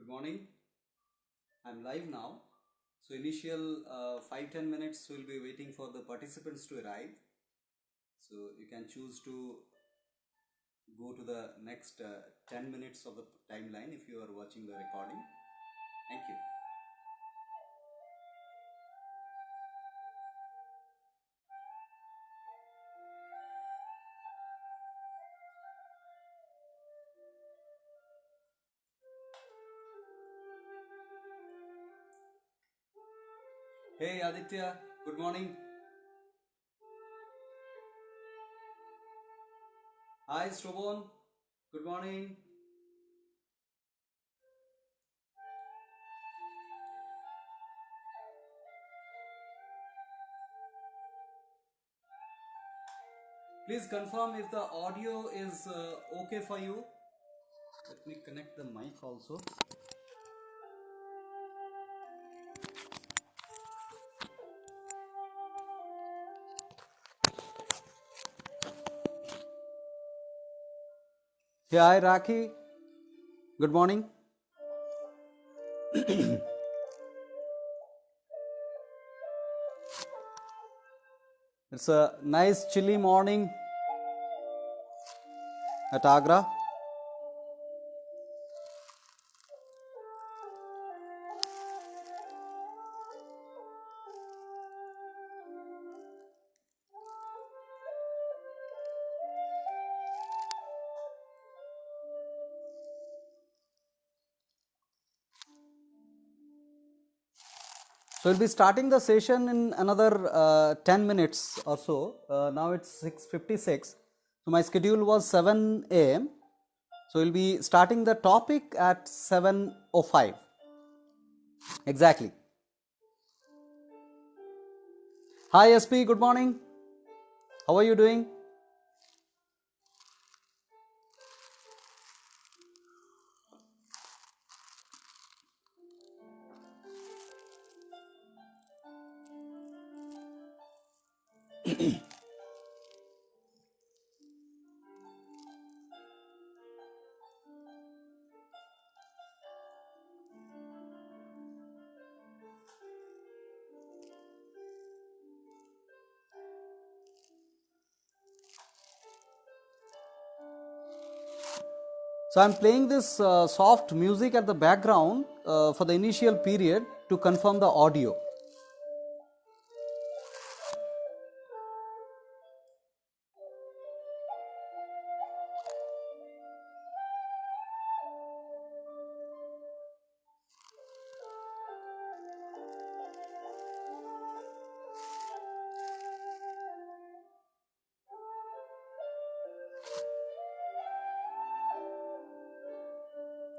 Good morning. I'm live now. So initial 5-10 minutes we'll be waiting for the participants to arrive. So you can choose to go to the next 10 minutes of the timeline if you are watching the recording. Thank you. Hey Aditya, good morning. Hi Strobon, good morning. Please confirm if the audio is okay for you. Let me connect the mic also. Hey, hi Rakhi, good morning. It's a nice chilly morning at Agra. So we'll be starting the session in another 10 minutes or so. Now it's 6:56. So my schedule was 7 a.m. So we'll be starting the topic at 7:05. Exactly. Hi SP, good morning. How are you doing? So I'm playing this soft music at the background for the initial period to confirm the audio.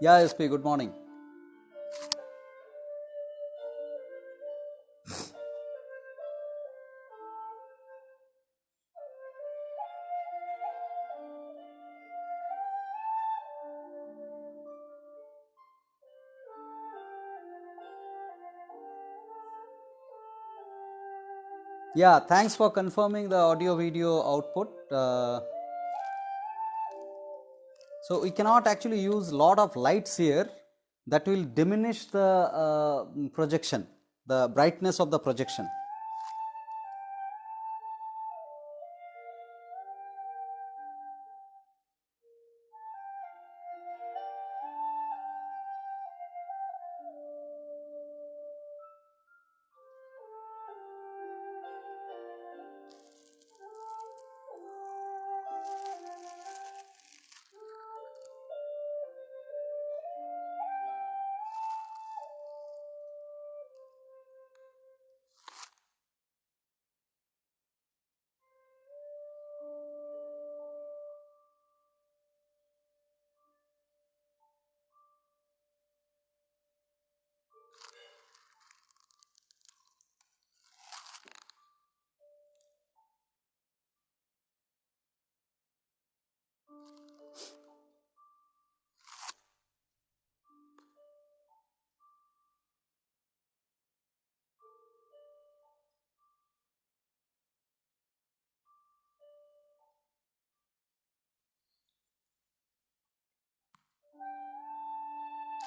Yeah, SP, good morning. Yeah, thanks for confirming the audio video output. So we cannot actually use lot of lights here, that will diminish the projection, the brightness of the projection.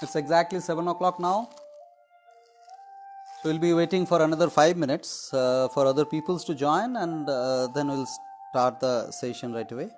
It's exactly 7 o'clock now. So we'll be waiting for another 5 minutes for other peoples to join, and then we'll start the session right away.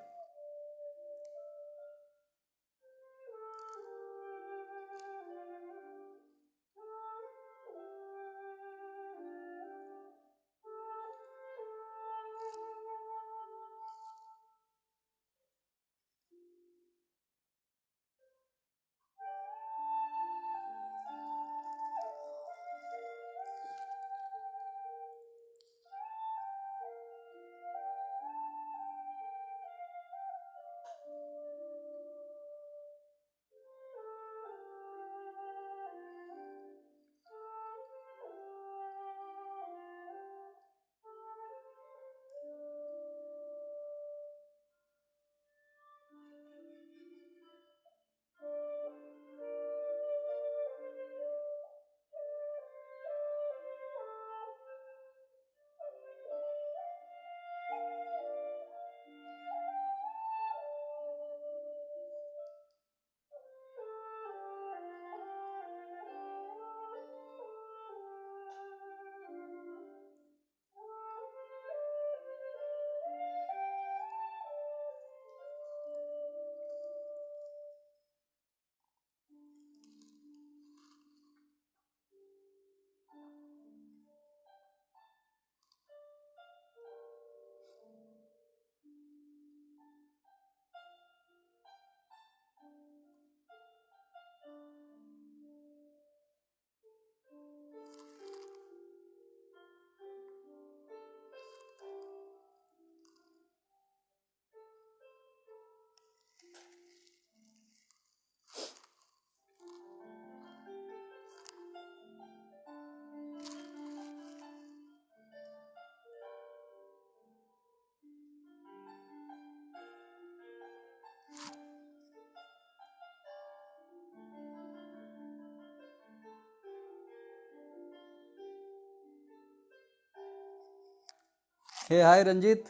Hey, hi Ranjit.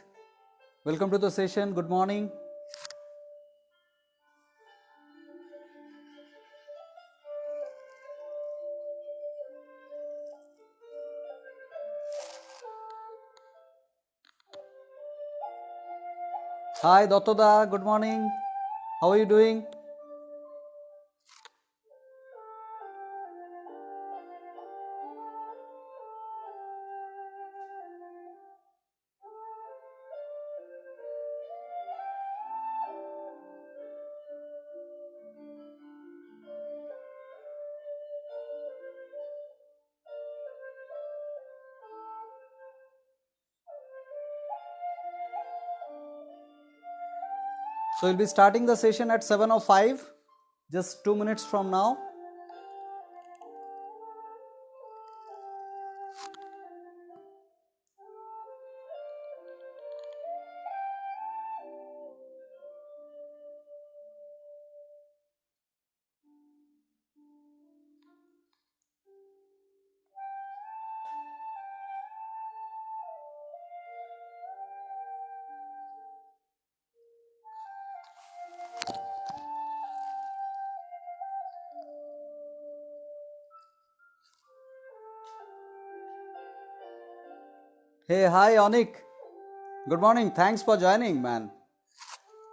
Welcome to the session. Good morning. Hi Dottoda. Good morning. How are you doing? So we'll be starting the session at 7:05, just 2 minutes from now. Hey, hi Onik. Good morning. Thanks for joining, man.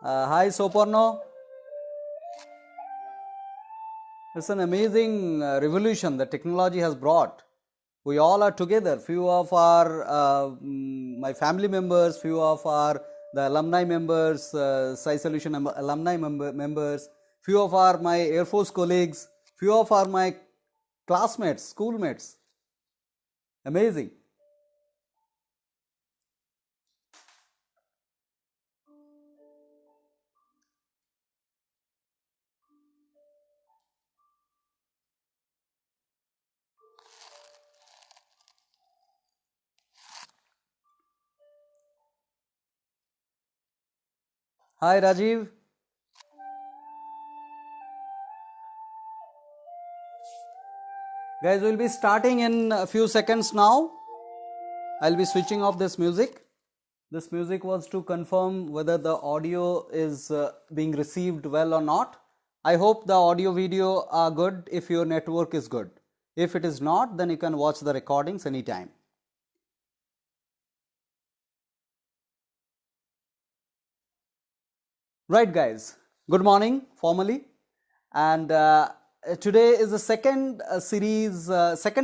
Hi Soporno. It's an amazing revolution that technology has brought. We all are together. Few of our my family members, few of our the alumni members, Sai Solution alumni members, few of our my Air Force colleagues, few of our my classmates, schoolmates. Amazing. Hi Rajiv. Guys, we'll be starting in a few seconds now. I'll be switching off this music. This music was to confirm whether the audio is being received well or not. I hope the audio video are good if your network is good. If it is not, then you can watch the recordings anytime. Right guys, good morning formally, and today is the second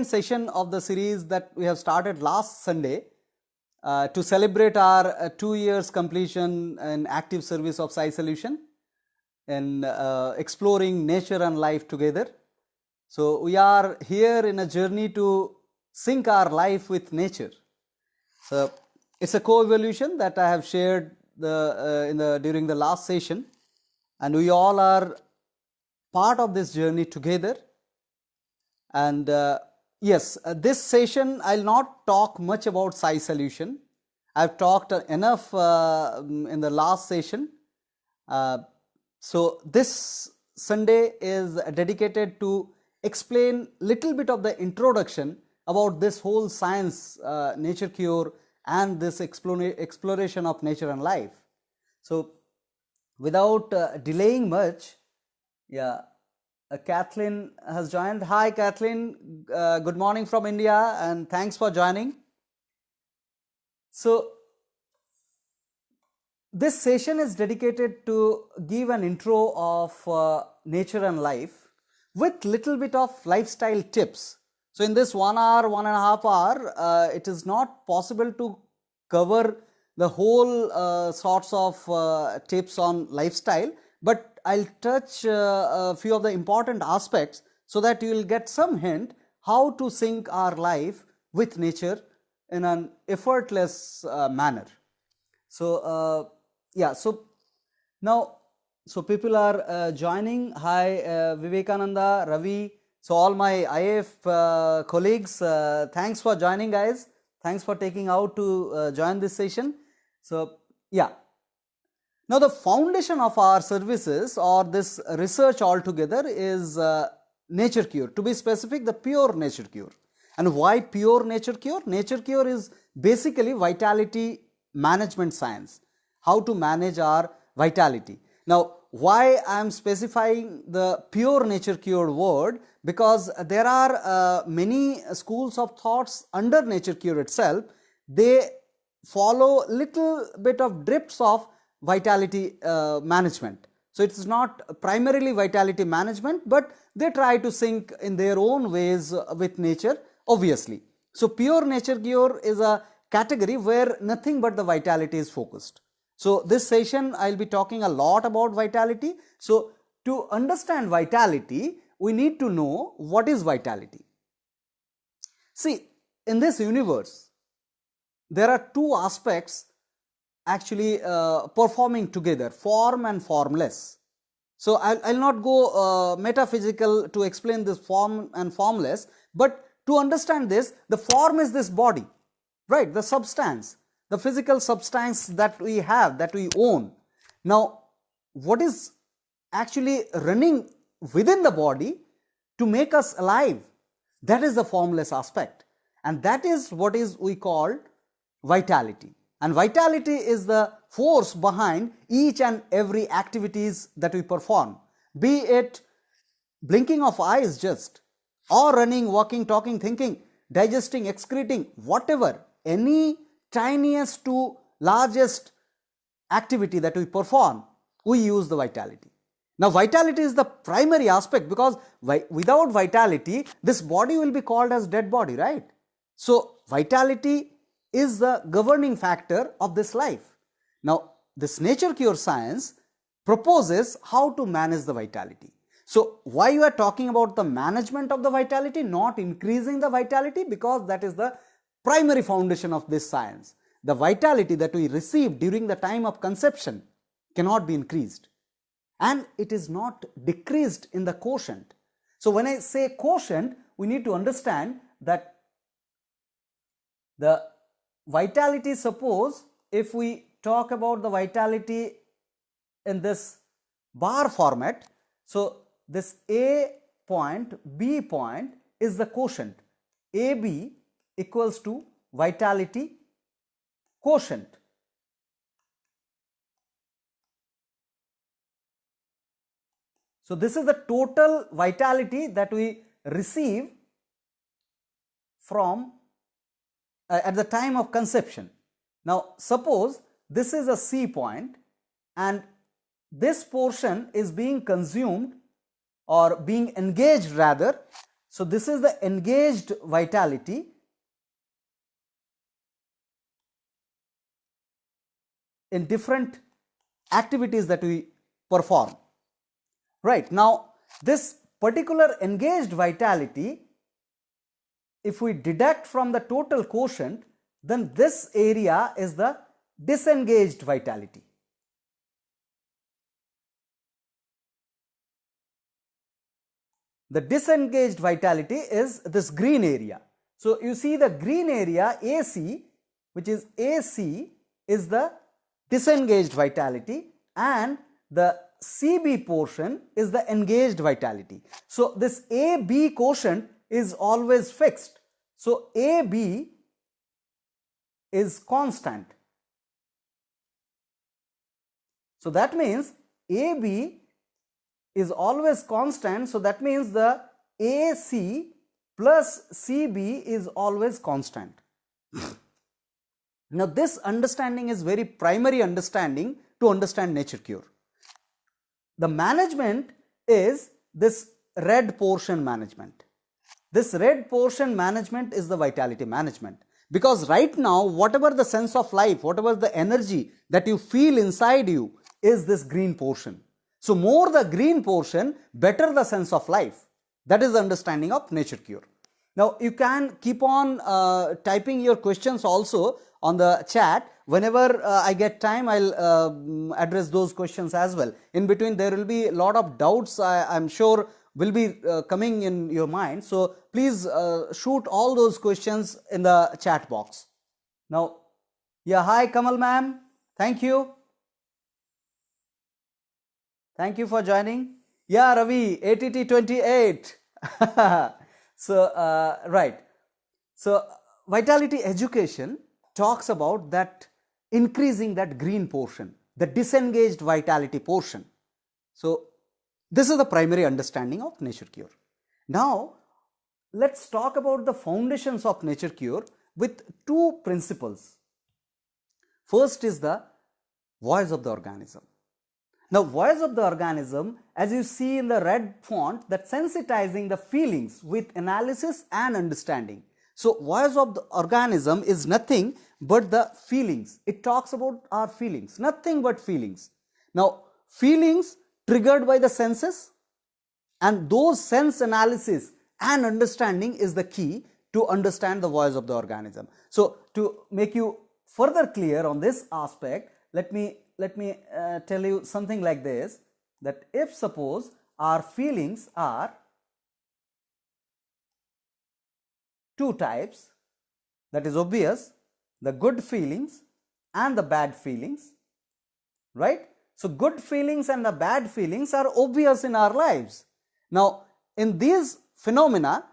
session of the series that we have started last Sunday to celebrate our 2 years completion in active service of SciSolution in exploring nature and life together. So we are here in a journey to sync our life with nature. So it's a co-evolution that I have shared during the last session, and we all are part of this journey together. And yes, this session I'll not talk much about SciSolution. I've talked enough in the last session. So this Sunday is dedicated to explain little bit of the introduction about this whole science, nature cure, and this exploration of nature and life. So without delaying much, Kathleen has joined. Hi Kathleen, good morning from India and thanks for joining. So this session is dedicated to give an intro of nature and life with little bit of lifestyle tips. So in this 1 hour, 1.5 hour, it is not possible to cover the whole sorts of tips on lifestyle, but I'll touch a few of the important aspects so that you will get some hint how to sync our life with nature in an effortless manner. So so now, so people are joining. Hi Vivekananda, Ravi. So all my IF colleagues, thanks for joining guys. Thanks for taking out to join this session. So now the foundation of our services or this research altogether is nature cure. To be specific, the pure nature cure. And why pure nature cure? Nature cure is basically vitality management science. How to manage our vitality. Now why I am specifying the pure nature cure word? Because there are many schools of thoughts under nature cure itself. They follow little bit of drips of vitality management. So it is not primarily vitality management, but they try to sync in their own ways with nature, obviously. So pure nature cure is a category where nothing but the vitality is focused. So this session I'll be talking a lot about vitality. So to understand vitality, we need to know what is vitality. See, in this universe, there are two aspects actually performing together, form and formless. So I'll not go metaphysical to explain this form and formless, but to understand this, the form is this body, right? The substance, the physical substance that we have, that we own. Now, what is actually running within the body to make us alive? That is the formless aspect, and that is what is we call vitality. And vitality is the force behind each and every activities that we perform, be it blinking of eyes just, or running, walking, talking, thinking, digesting, excreting, whatever, any tiniest to largest activity that we perform, we use the vitality. Now vitality is the primary aspect, because without vitality this body will be called as dead body, right? So vitality is the governing factor of this life. Now this nature cure science proposes how to manage the vitality. So why you are talking about the management of the vitality, not increasing the vitality? Because that is the primary foundation of this science. The vitality that we receive during the time of conception cannot be increased, and it is not decreased in the quotient. So when I say quotient, we need to understand that the vitality, suppose if we talk about the vitality in this bar format, so this A point, B point is the quotient. AB equals to vitality quotient. So this is the total vitality that we receive from at the time of conception. Now suppose this is a C point and this portion is being consumed or being engaged rather. So this is the engaged vitality in different activities that we perform. Right, now this particular engaged vitality, if we deduct from the total quotient, then this area is the disengaged vitality. The disengaged vitality is this green area. So you see the green area AC, which is AC, is the disengaged vitality, and the CB portion is the engaged vitality. So this AB quotient is always fixed. So AB is constant. So that means AB is always constant. So that means the AC plus CB is always constant. Now this understanding is very primary understanding to understand nature cure. The management is this red portion management. This red portion management is the vitality management, because right now whatever the sense of life, whatever the energy that you feel inside you is this green portion. So more the green portion, better the sense of life. That is the understanding of nature cure. Now you can keep on typing your questions also on the chat. Whenever I get time, I'll address those questions as well. In between there will be a lot of doubts I'm sure will be coming in your mind. So please shoot all those questions in the chat box. Now, yeah, hi Kamal ma'am, thank you. Thank you for joining. Yeah, Ravi, ATT 28. So, right. So, vitality education talks about that increasing that green portion, the disengaged vitality portion. So, this is the primary understanding of nature cure. Now, let's talk about the foundations of nature cure with two principles. First is the voice of the organism. Now, voice of the organism, as you see in the red font, that sensitizing the feelings with analysis and understanding. So, voice of the organism is nothing but the feelings. It talks about our feelings, nothing but feelings. Now, feelings triggered by the senses, and those sense analysis and understanding is the key to understand the voice of the organism. So, to make you further clear on this aspect, let me tell you something like this, that if suppose our feelings are two types, that is obvious, the good feelings and the bad feelings, right? So good feelings and the bad feelings are obvious in our lives. Now in these phenomena,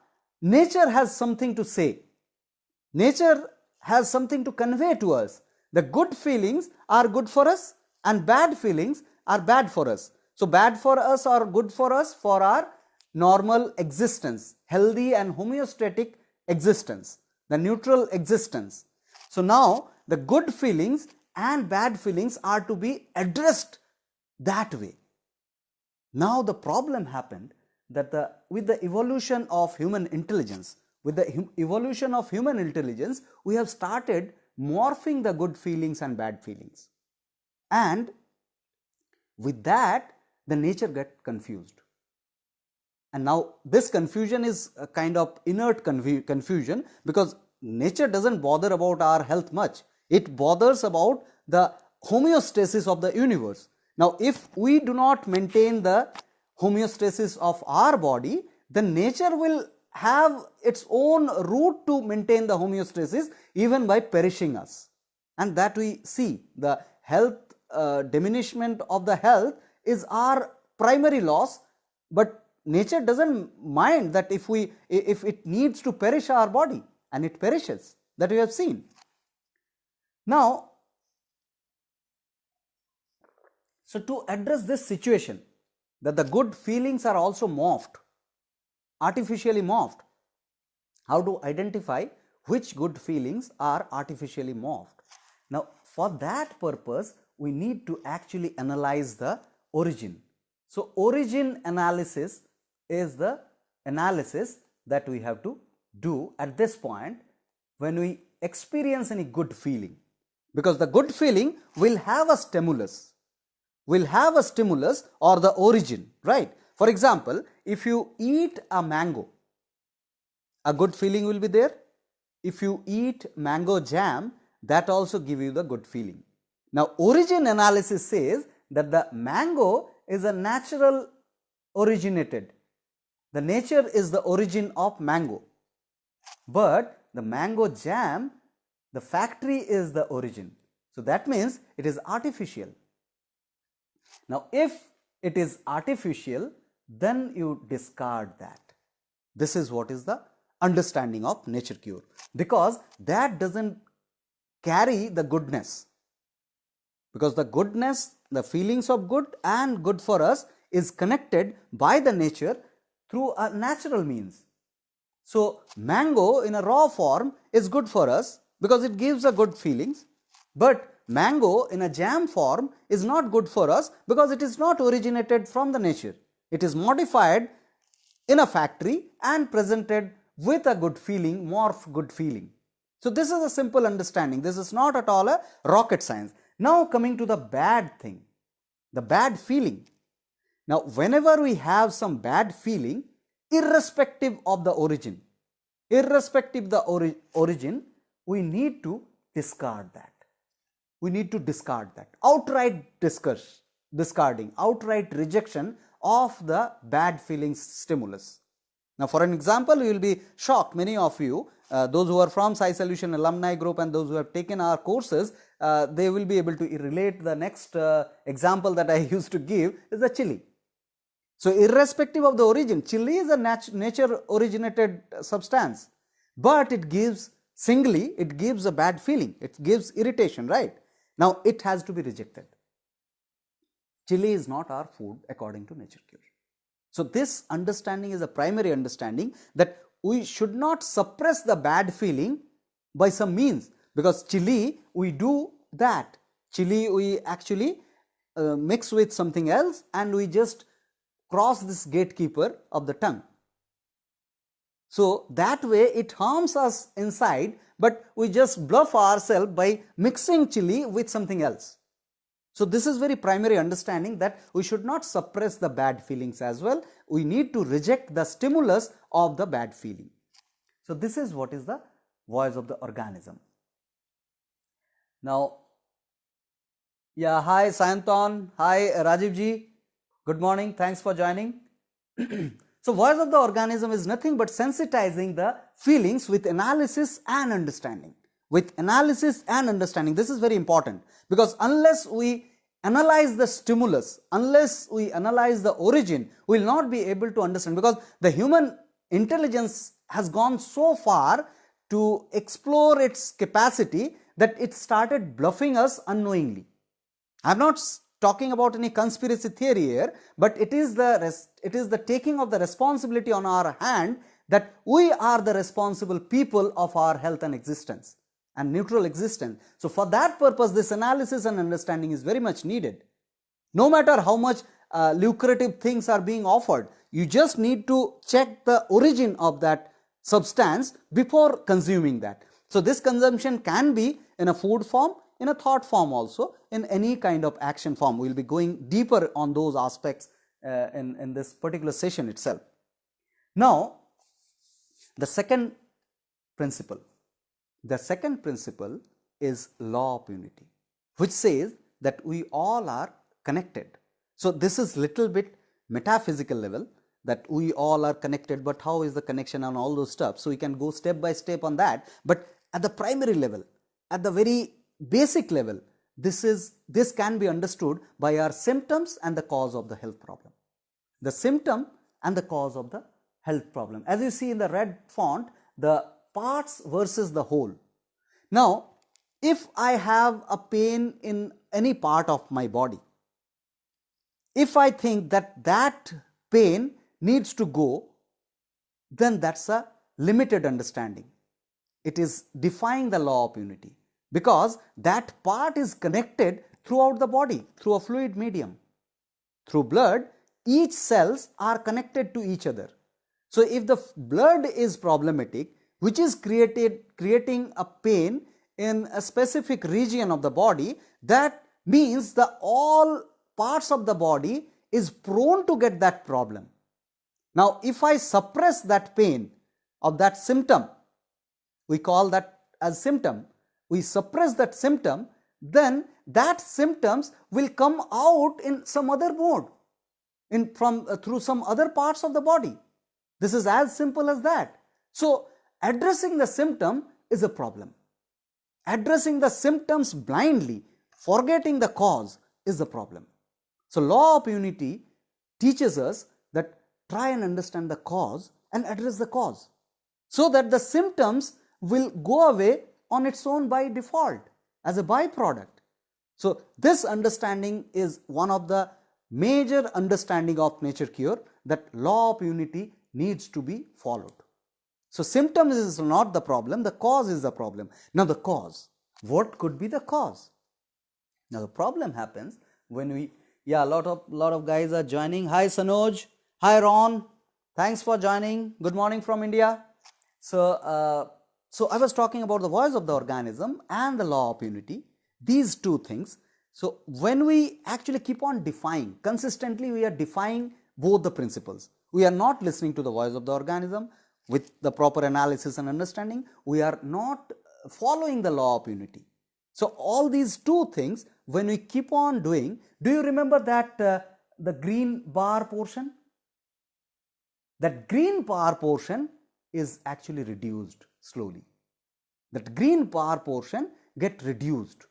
nature has something to say. Nature has something to convey to us. The good feelings are good for us and bad feelings are bad for us. So bad for us or good for us for our normal existence, healthy and homeostatic existence, the neutral existence. So now the good feelings and bad feelings are to be addressed that way. Now the problem happened that with the evolution of human intelligence, we have started morphing the good feelings and bad feelings, and with that the nature get confused. And now this confusion is a kind of inert confusion, because nature doesn't bother about our health much. It bothers about the homeostasis of the universe. Now if we do not maintain the homeostasis of our body, then nature will have its own route to maintain the homeostasis, even by perishing us. And that we see, the health diminishment of the health is our primary loss, but nature doesn't mind that if it needs to perish our body, and it perishes, that we have seen. Now, so to address this situation, that the good feelings are also morphed, artificially morphed. How to identify which good feelings are artificially morphed? Now, for that purpose, we need to actually analyze the origin. So, origin analysis is the analysis that we have to do at this point when we experience any good feeling, because the good feeling will have a stimulus, or the origin, right? For example, if you eat a mango, a good feeling will be there. If you eat mango jam, that also give you the good feeling. Now, origin analysis says that the mango is a natural originated. The nature is the origin of mango. But the mango jam, the factory is the origin. So that means it is artificial. Now, if it is artificial, then you discard that. This is what is the understanding of nature cure, because that doesn't carry the goodness, because the goodness, the feelings of good and good for us is connected by the nature through a natural means. So mango in a raw form is good for us because it gives a good feelings, but mango in a jam form is not good for us because it is not originated from the nature. It is modified in a factory and presented with a good feeling, morph good feeling. So this is a simple understanding. This is not at all a rocket science. Now coming to the bad thing, the bad feeling. Now whenever we have some bad feeling, irrespective of the origin, we need to discard that. We need to discard that. Outright discarding, outright rejection of the bad feelings stimulus. Now, for an example, you will be shocked, many of you, those who are from Sai Solution alumni group and those who have taken our courses, they will be able to relate. The next example that I used to give is the chili. So, irrespective of the origin, chili is a nature originated substance, but it gives singly, it gives a bad feeling, it gives irritation, right? Now, it has to be rejected. Chili is not our food according to nature cure. So, this understanding is a primary understanding that we should not suppress the bad feeling by some means, because chili we do that. Chili we actually mix with something else and we just cross this gatekeeper of the tongue. So, that way it harms us inside, but we just bluff ourselves by mixing chili with something else. So, this is very primary understanding that we should not suppress the bad feelings as well. We need to reject the stimulus of the bad feeling. So, this is what is the voice of the organism. Now, yeah, hi Sayantan, hi Rajiv ji, good morning, thanks for joining. So, voice of the organism is nothing but sensitizing the feelings with analysis and understanding. With analysis and understanding, this is very important, because unless we analyze the stimulus, unless we analyze the origin, we will not be able to understand, because the human intelligence has gone so far to explore its capacity that it started bluffing us unknowingly. I am not talking about any conspiracy theory here, but it is the taking of the responsibility on our hand that we are the responsible people of our health and existence and neutral existence. So, for that purpose, this analysis and understanding is very much needed. No matter how much lucrative things are being offered, you just need to check the origin of that substance before consuming that. So, this consumption can be in a food form, in a thought form also, in any kind of action form. We will be going deeper on those aspects in this particular session itself. Now, the second principle is law of unity, which says that we all are connected. So, this is little bit metaphysical level, that we all are connected, but how is the connection and all those stuff. So, we can go step by step on that, but at the primary level, at the very basic level, this can be understood by our symptoms and the cause of the health problem. The symptom and the cause of the health problem. As you see in the red font, the parts versus the whole. Now, if I have a pain in any part of my body, if I think that that pain needs to go, then that's a limited understanding. It is defying the law of unity, because that part is connected throughout the body through a fluid medium. Through blood, each cells are connected to each other. So if the blood is problematic, which is creating a pain in a specific region of the body, that means the all parts of the body is prone to get that problem. Now if I suppress that pain of that symptom, we call that as symptom, we suppress that symptom, then that symptoms will come out in some other mode, through some other parts of the body. This is as simple as that. So addressing the symptom is a problem. Addressing the symptoms blindly, forgetting the cause, is the problem. So law of unity teaches us that try and understand the cause and address the cause, so that the symptoms will go away on its own by default as a byproduct. So this understanding is one of the major understanding of nature cure, that law of unity needs to be followed. So symptoms is not the problem, the cause is the problem. Now the cause, what could be the cause? Now the problem happens when we, a lot of guys are joining. Hi Sanoj, hi Ron, thanks for joining. Good morning from India. So I was talking about the voice of the organism and the law of unity, these two things. So when we actually keep on defying, consistently we are defying both the principles. We are not listening to the voice of the organism with the proper analysis and understanding. We are not following the law of unity. So all these two things, when we keep on doing, do you remember that the green bar portion? That green bar portion is actually reduced slowly. That green bar portion get reduced.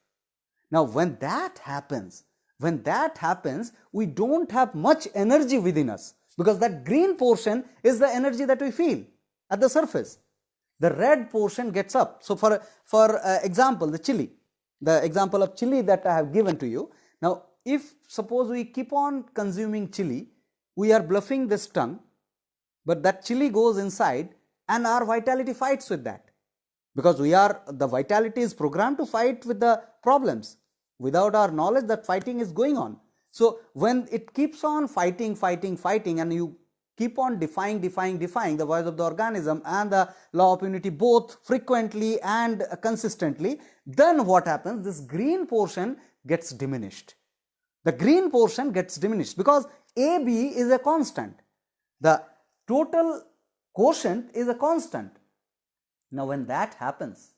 Now when that happens, we don't have much energy within us, because that green portion is the energy that we feel at the surface. The red portion gets up. So for example, the example of chili that I have given to you. Now if suppose we keep on consuming chili, we are bluffing this tongue, but that chili goes inside and our vitality fights with that, because the vitality is programmed to fight with the problems. Without our knowledge, that fighting is going on. So when it keeps on fighting, and you keep on defying the voice of the organism and the law of unity both frequently and consistently, then what happens? This green portion gets diminished. The green portion gets diminished because AB is a constant. The total quotient is a constant. Now when that happens,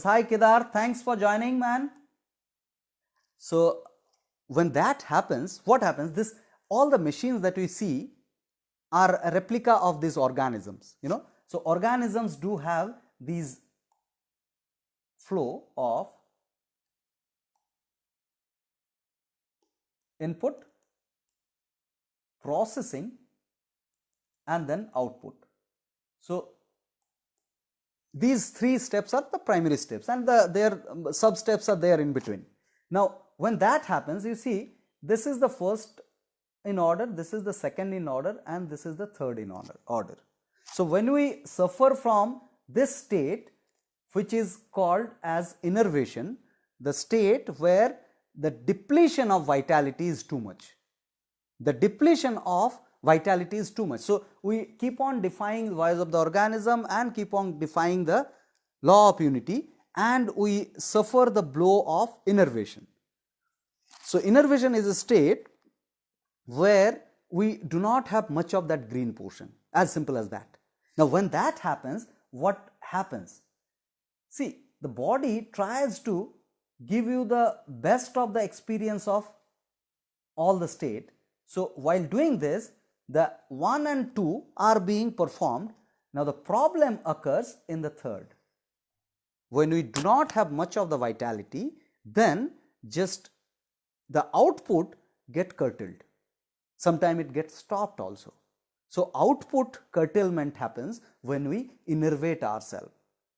hi Kedar, thanks for joining, man. So when that happens, what happens? All the machines that we see are a replica of these organisms, So organisms do have these flow of input, processing, and then output. So these three steps are the primary steps, and their sub steps are there in between. Now when that happens, you see, this is the first in order, this is the second in order, and this is the third in order. So when we suffer from this state, which is called as innervation, the state where the depletion of vitality is too much. The depletion of vitality is too much. So we keep on defying the voice of the organism and keep on defying the law of unity, and we suffer the blow of innervation. So innervation is a state where we do not have much of that green portion, as simple as that. Now when that happens, what happens? See, the body tries to give you the best of the experience of all the state. So while doing this, the 1 and 2 are being performed. Now the problem occurs in the third. When we do not have much of the vitality, then just the output get curtailed. Sometimes it gets stopped also. So output curtailment happens when we innervate ourselves.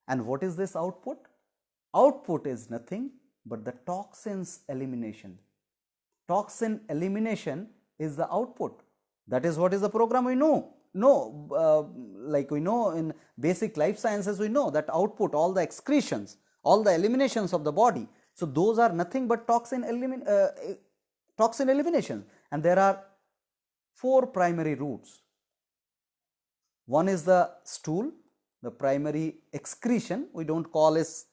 And what is this output? Output is nothing but the toxins elimination. toxin elimination is the output. That is what is the program we know. Like we know in basic life sciences, we know that output, all the excretions, all the eliminations of the body. So those are nothing but toxin elimination, and there are 4 primary routes. One is the stool, the primary excretion. We don't call this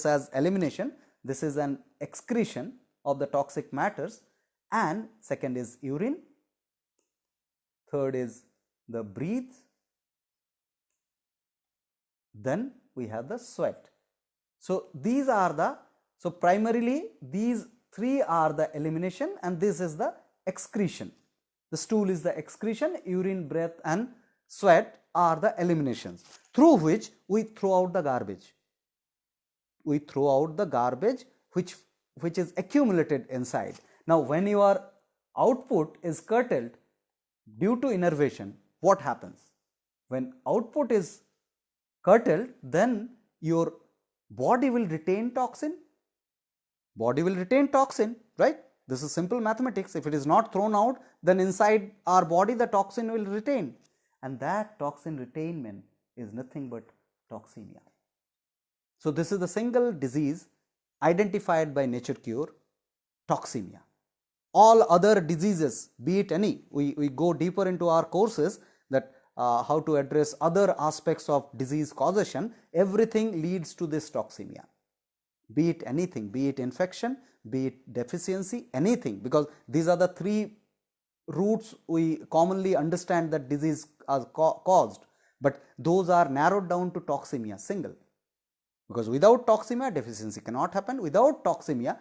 as elimination. This is an excretion of the toxic matters. And second is urine. Third is the breath. Then we have the sweat. So these are so primarily these 3 are the elimination, and this is the excretion. The stool is the excretion, urine, breath and sweat are the eliminations, through which we throw out the garbage. We throw out the garbage which is accumulated inside. Now when your output is curtailed due to innervation, what happens? When output is curtailed, then your body will retain toxin. Body will retain toxin, right? This is simple mathematics. If it is not thrown out, then inside our body the toxin will retain, and that toxin retainment is nothing but toxemia. So this is the single disease identified by Nature Cure, toxemia. All other diseases, be it any, we go deeper into our courses that how to address other aspects of disease causation. Everything leads to this toxemia, be it anything, be it infection, be it deficiency, anything, because these are the 3 roots we commonly understand that disease are caused, but those are narrowed down to toxemia, single, because without toxemia deficiency cannot happen, without toxemia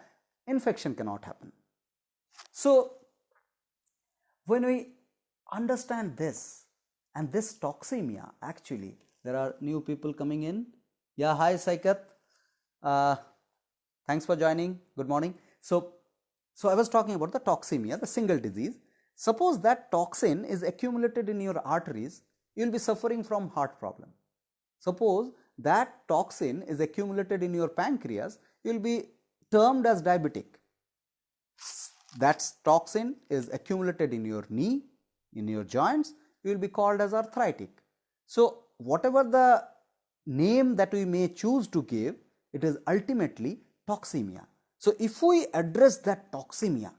infection cannot happen. So when we understand this, and this toxemia, actually there are new people coming in. Yeah, hi Saikat, thanks for joining, good morning. So I was talking about the toxemia, the single disease. Suppose that toxin is accumulated in your arteries, you will be suffering from heart problem. Suppose that toxin is accumulated in your pancreas, you will be termed as diabetic. That toxin is accumulated in your knee, in your joints, you will be called as arthritic. So whatever the name that we may choose to give, it is ultimately toxemia. So if we address that toxemia,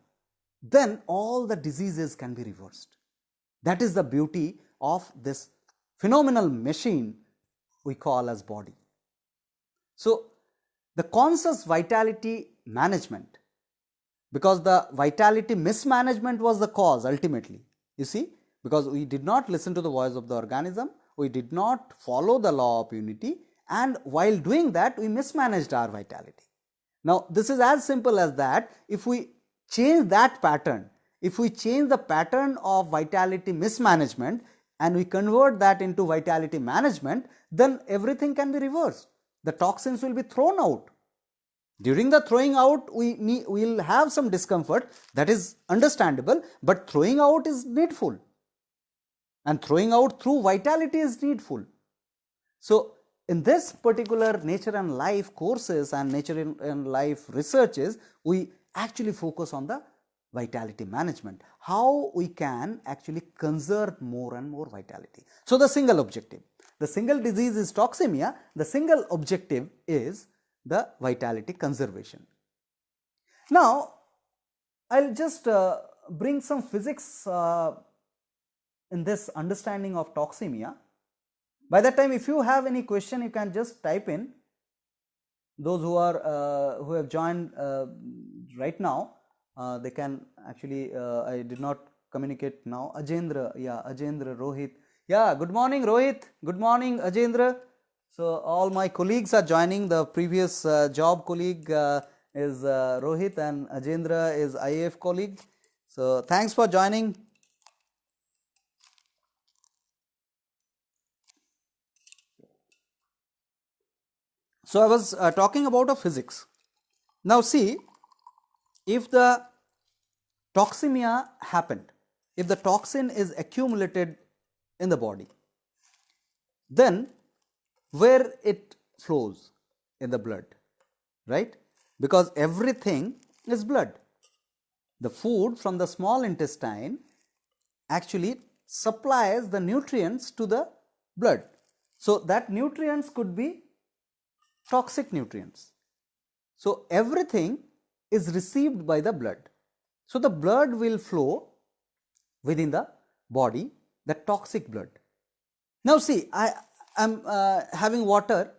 then all the diseases can be reversed. That is the beauty of this phenomenal machine we call as body. So the conscious vitality management, because the vitality mismanagement was the cause ultimately, you see, because we did not listen to the voice of the organism, we did not follow the law of unity, and while doing that we mismanaged our vitality. Now this is as simple as that. If we change that pattern, if we change the pattern of vitality mismanagement and we convert that into vitality management, then everything can be reversed. The toxins will be thrown out. During the throwing out, we will have some discomfort, that is understandable, but throwing out is needful, and throwing out through vitality is needful. So in this particular nature and life courses and nature and life researches, we actually focus on the vitality management, how we can actually conserve more and more vitality. So the single objective, the single disease is toxemia, the single objective is the vitality conservation. Now I'll just bring some physics in this understanding of toxemia. By that time, if you have any question, you can just type in. Those who have joined right now, they can actually, I did not communicate now. Ajendra, yeah, Ajendra, Rohit. Yeah, good morning Rohit, good morning Ajendra. So all my colleagues are joining. The previous job colleague is Rohit, and Ajendra is IAF colleague. So thanks for joining. So I was talking about a physics. Now see, if the toxemia happened, if the toxin is accumulated in the body, then where it flows? In the blood, right? Because everything is blood. The food from the small intestine actually supplies the nutrients to the blood. So that nutrients could be toxic nutrients. So everything is received by the blood. So the blood will flow within the body, the toxic blood. Now see, I am having water.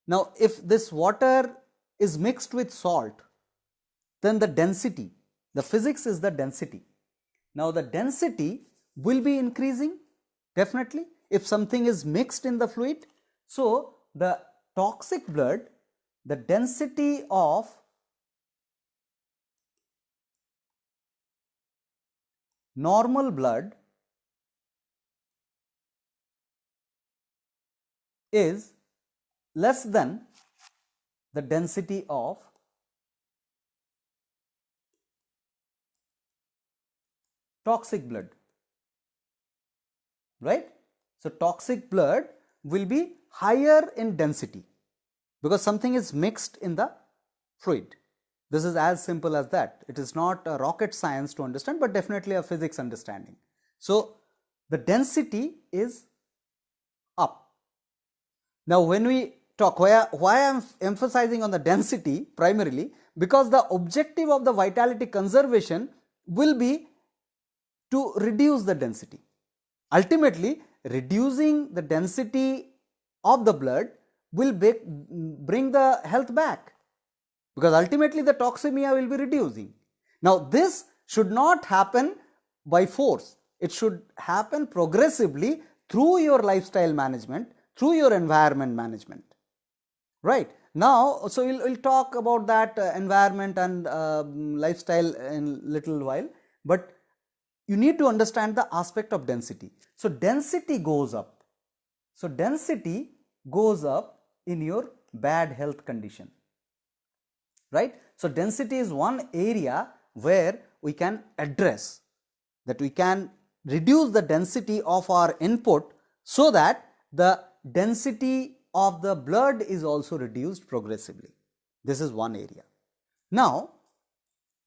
Now if this water is mixed with salt, then the density, the physics is the density. Now the density will be increasing definitely if something is mixed in the fluid. So the toxic blood, the density of normal blood is less than the density of toxic blood, right? So toxic blood will be higher in density because something is mixed in the fluid. This is as simple as that. It is not a rocket science to understand, but definitely a physics understanding. So the density is up. Now when we talk, why I am emphasizing on the density primarily, because the objective of the vitality conservation will be to reduce the density. Ultimately, reducing the density of the blood will bring the health back, because ultimately the toxemia will be reducing. Now this should not happen by force. It should happen progressively through your lifestyle management, through your environment management, right? Now, so we'll talk about that environment and lifestyle in little while, but you need to understand the aspect of density. So density goes up. So density goes up in your bad health condition, right? So density is one area where we can address, that we can reduce the density of our input so that the density of the blood is also reduced progressively. This is one area. Now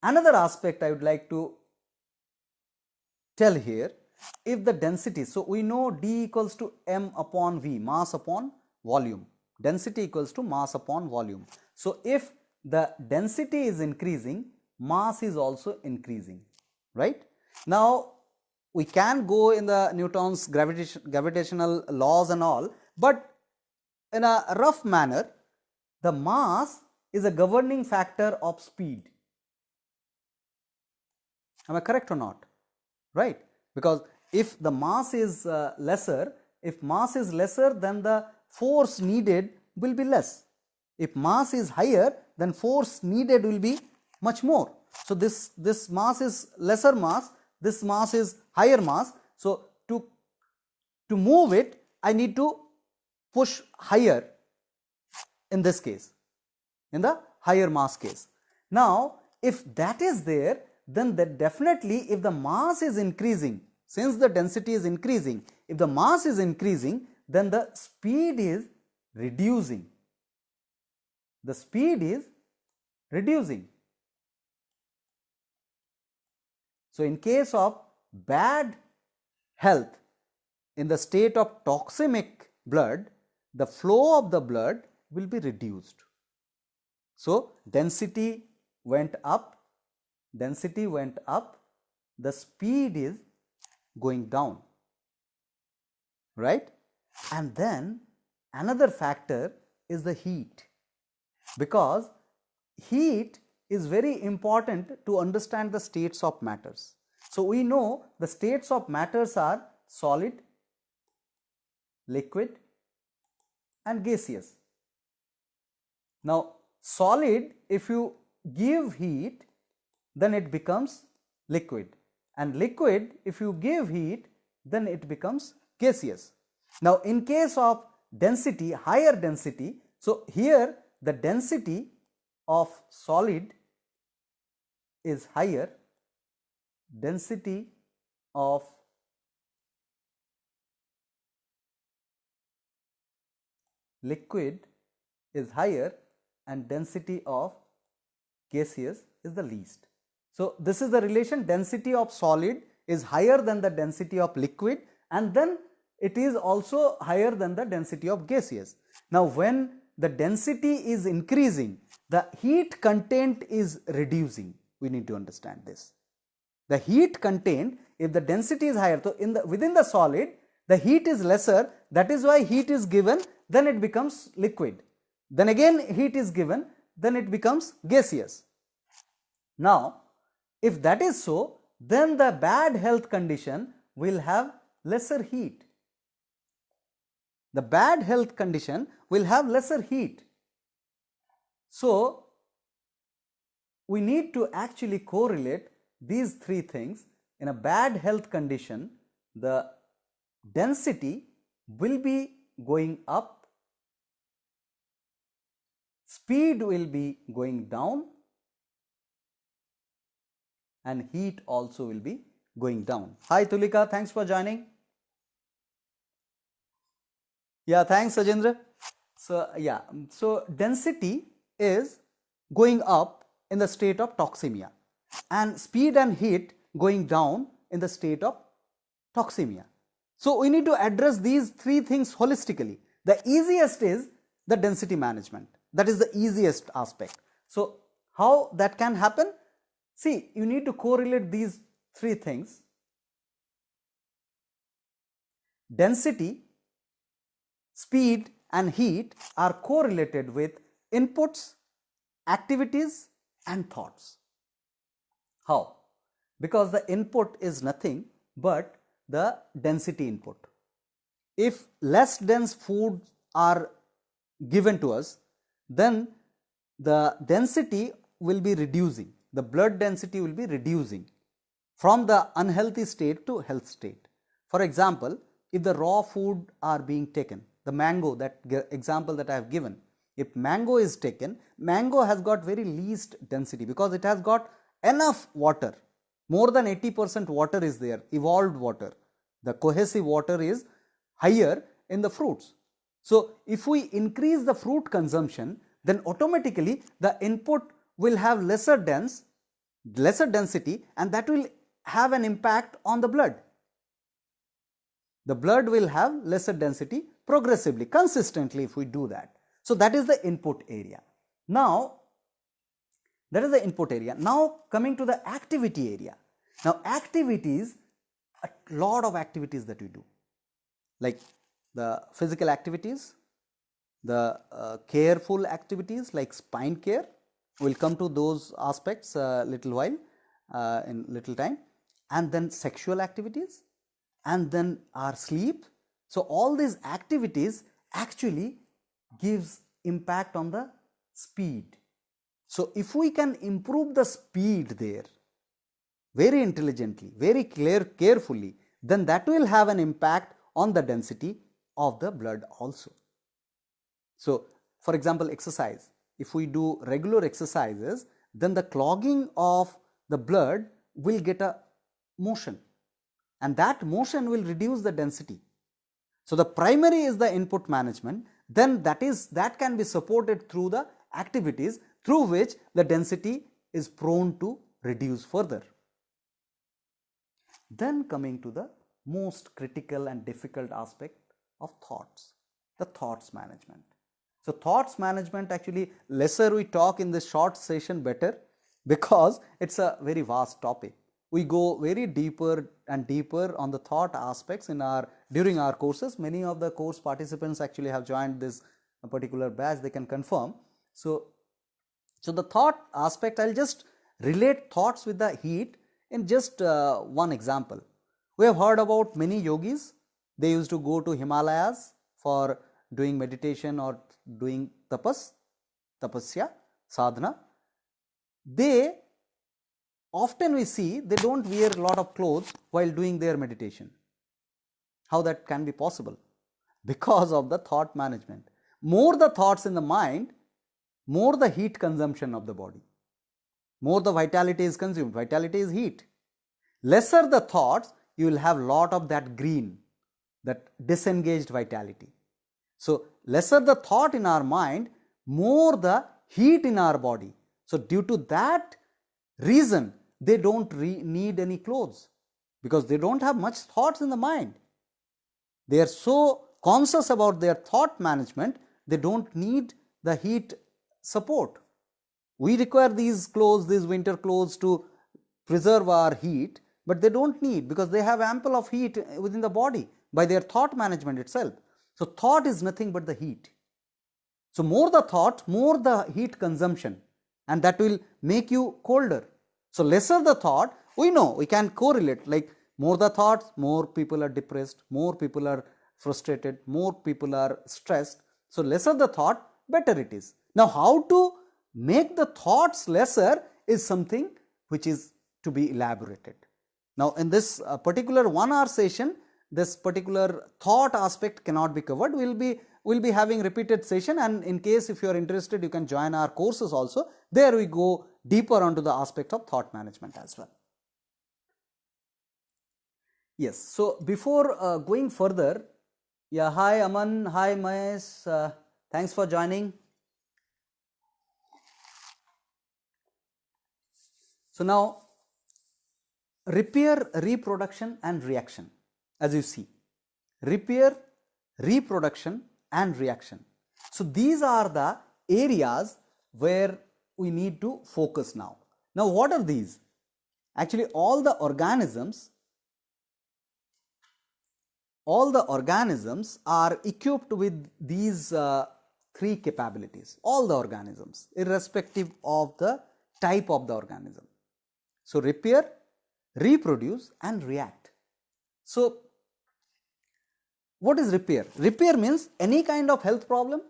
another aspect I would like to tell here, if the density, so we know D equals to m upon V, mass upon volume. Density equals to mass upon volume. So if the density is increasing, mass is also increasing, right? Now we can go in the Newton's gravitational laws and all, but in a rough manner, the mass is a governing factor of speed. Am I correct or not? Right? Because if the mass is lesser, then the force needed will be less. If mass is higher, then force needed will be much more. So this mass is lesser mass, this mass is higher mass. So to move it, I need to push higher in this case, in the higher mass case. Now if that is there, then that definitely if the mass is increasing, since the density is increasing, if the mass is increasing, then the speed is reducing. The speed is reducing. So in case of bad health, in the state of toxemic blood, the flow of the blood will be reduced. So density went up, the speed is going down, right? And then another factor is the heat, because heat is very important to understand the states of matters. So we know the states of matters are solid, liquid and gaseous. Now solid, if you give heat, then it becomes liquid, and liquid, if you give heat, then it becomes gaseous. Now in case of density, higher density, so here the density of solid is higher, density of liquid is higher, and density of gaseous is the least. So this is the relation, density of solid is higher than the density of liquid, and then it is also higher than the density of gaseous. Now when the density is increasing, the heat content is reducing. We need to understand this. The heat content, if the density is higher, so within the solid the heat is lesser, that is why heat is given, then it becomes liquid. Then again heat is given, then it becomes gaseous. Now if that is so, then the bad health condition will have lesser heat. The bad health condition will have lesser heat. So we need to actually correlate these three things. In a bad health condition, the density will be going up, speed will be going down, and heat also will be going down. Hi Tulika, thanks for joining. Yeah, thanks Sajendra. So density is going up in the state of toxemia, and speed and heat going down in the state of toxemia. So we need to address these three things holistically. The easiest is the density management. That is the easiest aspect. So how that can happen? See, you need to correlate these three things. Density, speed and heat are correlated with inputs, activities and thoughts. How? Because the input is nothing but the density input. If less dense foods are given to us, then the density will be reducing. The blood density will be reducing from the unhealthy state to health state. For example, if the raw food are being taken, the mango, that example that I have given, if mango is taken, mango has got very least density because it has got enough water. More than 80% water is there, evolved water. The cohesive water is higher in the fruits. So if we increase the fruit consumption, then automatically the input will have lesser density, and that will have an impact on the blood. The blood will have lesser density progressively, consistently if we do that. So that is the input area. Now that is the input area. Now coming to the activity area. Now activities, a lot of activities that we do, like the physical activities, the careful activities like spine care. We will come to those aspects little while, in little time, and then sexual activities, and then our sleep. So all these activities actually gives impact on the speed. So if we can improve the speed there very intelligently, very carefully, then that will have an impact on the density of the blood also. So for example, exercise. If we do regular exercises, then the clogging of the blood will get a motion, and that motion will reduce the density. So the primary is the input management, then that can be supported through the activities through which the density is prone to reduce further. Then coming to the most critical and difficult aspect of thoughts, the thoughts management. So thoughts management, actually lesser we talk in this short session better, because it's a very vast topic. We go very deeper and deeper on the thought aspects during our courses. Many of the course participants actually have joined this particular batch, they can confirm. So the thought aspect, I'll just relate thoughts with the heat in just one example. We have heard about many yogis. They used to go to Himalayas for doing meditation or doing tapasya, sadhana. They often, we see, they don't wear a lot of clothes while doing their meditation. How that can be possible? Because of the thought management. More the thoughts in the mind, more the heat consumption of the body. More the vitality is consumed. Vitality is heat. Lesser the thoughts, you will have lot of that green, that disengaged vitality. So lesser the thought in our mind, more the heat in our body. So due to that reason, they don't need any clothes because they don't have much thoughts in the mind. They are so conscious about their thought management, they don't need the heat support. We require these clothes, these winter clothes, to preserve our heat, but they don't need, because they have ample of heat within the body by their thought management itself. So thought is nothing but the heat. So more the thought, more the heat consumption, and that will make you colder. So lesser the thought, we know, we can correlate, like more the thoughts, more people are depressed, more people are frustrated, more people are stressed. So lesser the thought, better it is. Now how to make the thoughts lesser is something which is to be elaborated. Now in this particular 1 hour session, this particular thought aspect cannot be covered. We'll be having repeated session, and in case if you are interested, you can join our courses also. There we go deeper onto the aspect of thought management as well. Yes, so before going further, yeah, hi Aman, hi Mahesh, thanks for joining. So now, repair, reproduction and reaction, as you see, repair, reproduction and reaction. So these are the areas where we need to focus now. Now what are these? Actually all the organisms are equipped with these 3 capabilities, all the organisms, irrespective of the type of the organism. So repair, reproduce and react. So what is repair? Repair means any kind of health problem,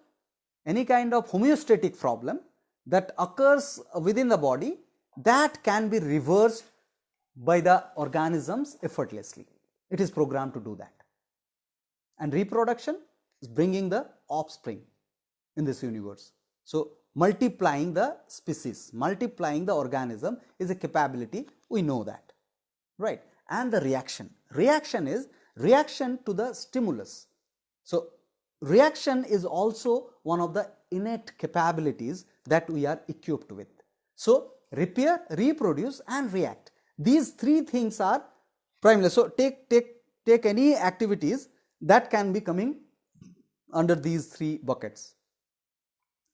any kind of homeostatic problem that occurs within the body that can be reversed by the organisms effortlessly. It is programmed to do that. And reproduction is bringing the offspring in this universe. So multiplying the species, multiplying the organism is a capability, we know that, right? And the reaction is reaction to the stimulus. So reaction is also one of the innate capabilities that we are equipped with. So repair, reproduce and react, these 3 things are primarily. So take any activities that can be coming under these 3 buckets.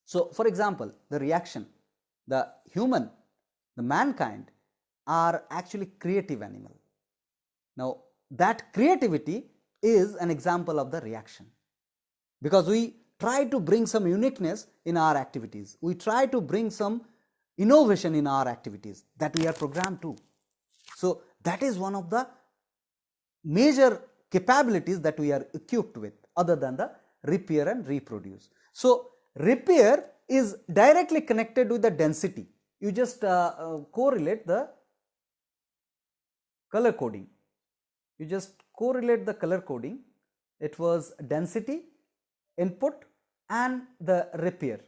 So for example, the reaction, the human, the mankind are actually creative animal. Now that creativity is an example of the reaction, because we try to bring some uniqueness in our activities, we try to bring some innovation in our activities that we are programmed to. So that is one of the major capabilities that we are equipped with, other than the repair and reproduce. So repair is directly connected with the density. You just correlate the color coding. You just correlate the color coding. It was density, input and the repair.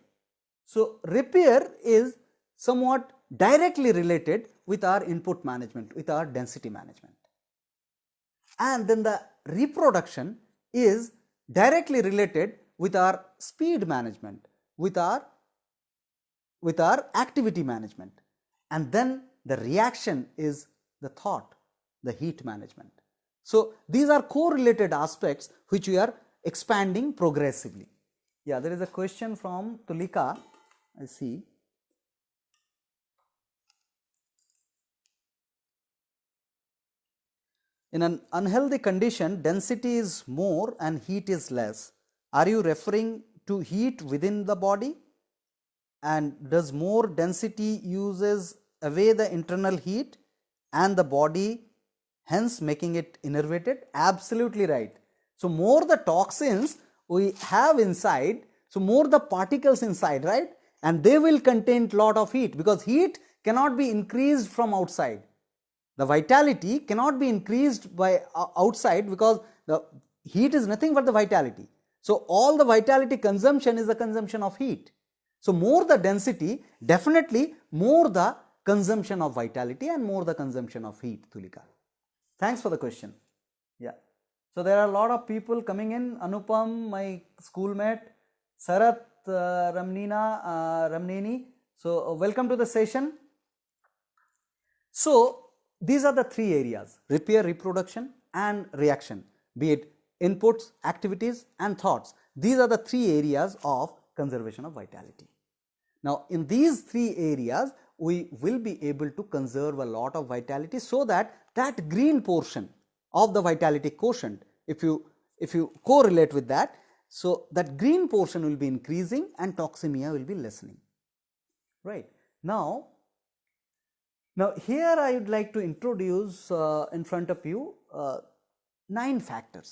So repair is somewhat directly related with our input management, with our density management. And then the reproduction is directly related with our speed management, with our activity management. And then the reaction is the thought, the heat management. So these are correlated aspects which we are expanding progressively. Yeah, there is a question from Tulika, I see. In an unhealthy condition, density is more and heat is less. Are you referring to heat within the body? And does more density uses away the internal heat and the body, hence making it innervated? Absolutely right. So more the toxins we have inside, so more the particles inside, right? And they will contain lot of heat, because heat cannot be increased from outside. The vitality cannot be increased by outside, because the heat is nothing but the vitality. So all the vitality consumption is the consumption of heat. So more the density, definitely more the consumption of vitality and more the consumption of heat, Tulika. Thanks for the question. Yeah. So there are a lot of people coming in. Anupam, my schoolmate, Sarat, Ramnini. So welcome to the session. So these are the three areas: repair, reproduction and reaction, be it inputs, activities and thoughts. These are the three areas of conservation of vitality. Now in these three areas we will be able to conserve a lot of vitality, so that that green portion of the vitality quotient, if you correlate with that, so that green portion will be increasing and toxemia will be lessening, right? Now here I would like to introduce in front of you 9 factors.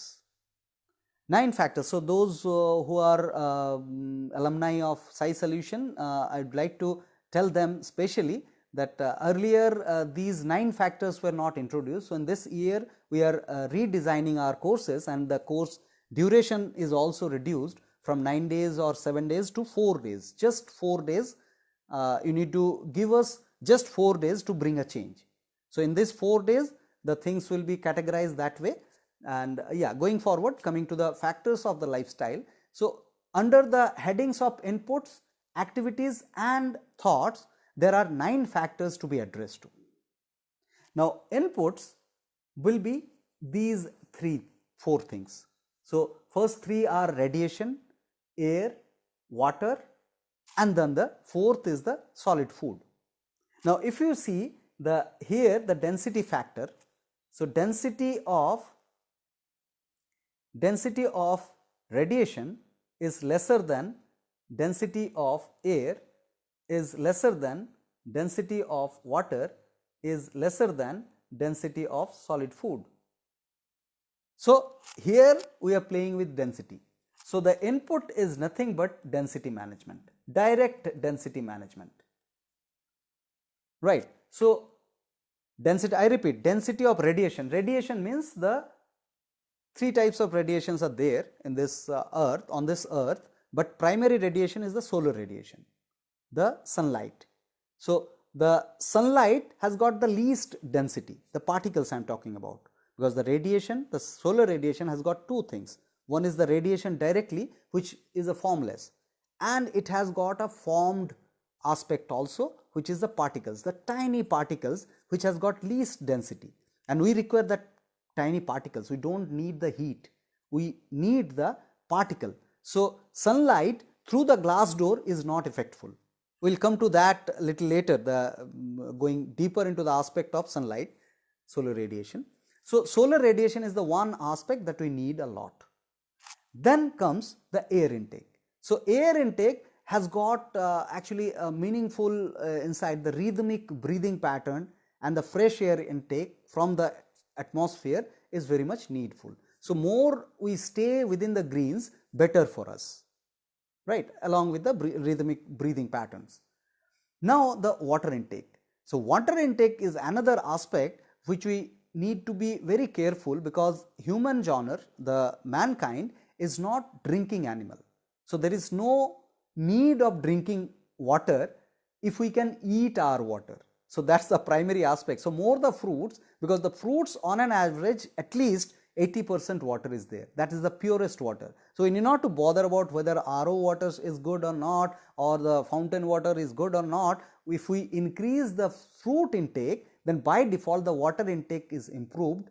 9 factors. So those who are alumni of Sci-Solution, I would like to tell them specially that earlier these 9 factors were not introduced. So in this year we are redesigning our courses, and the course duration is also reduced from 9 days or 7 days to 4 days. Just 4 days. You need to give us just 4 days to bring a change. So in this 4 days the things will be categorized that way. And yeah, going forward, coming to the factors of the lifestyle. So under the headings of inputs, activities and thoughts, there are 9 factors to be addressed to. Now inputs will be these 4 things. So first 3 are radiation, air, water, and then the 4th is the solid food. Now if you see here the density factor, so density of radiation is lesser than density of air, is lesser than density of water, is lesser than density of solid food. So here we are playing with density. So the input is nothing but density management, direct density management, right? So density, I repeat, density of radiation. Radiation means the 3 types of radiations are there in this earth, on this earth, but primary radiation is the solar radiation, the sunlight. So the sunlight has got the least density, the particles I am talking about, because the radiation, the solar radiation has got 2 things. One is the radiation directly, which is a formless, and it has got a formed aspect also, which is the particles, the tiny particles which has got least density, and we require that tiny particles. We don't need the heat, we need the particle. So sunlight through the glass door is not effectful. We will come to that a little later, going deeper into the aspect of sunlight, solar radiation. So solar radiation is the one aspect that we need a lot. Then comes the air intake. So air intake has got actually a meaningful inside the rhythmic breathing pattern, and the fresh air intake from the atmosphere is very much needful. So more we stay within the greens, better for us, right, along with the rhythmic breathing patterns. Now the water intake. So water intake is another aspect which we need to be very careful, because human genre, the mankind, is not drinking animal. So there is no need of drinking water if we can eat our water. So that's the primary aspect. So more the fruits, because the fruits on an average at least 80% water is there. That is the purest water. So we need not to bother about whether RO water is good or not, or the fountain water is good or not. If we increase the fruit intake, then by default the water intake is improved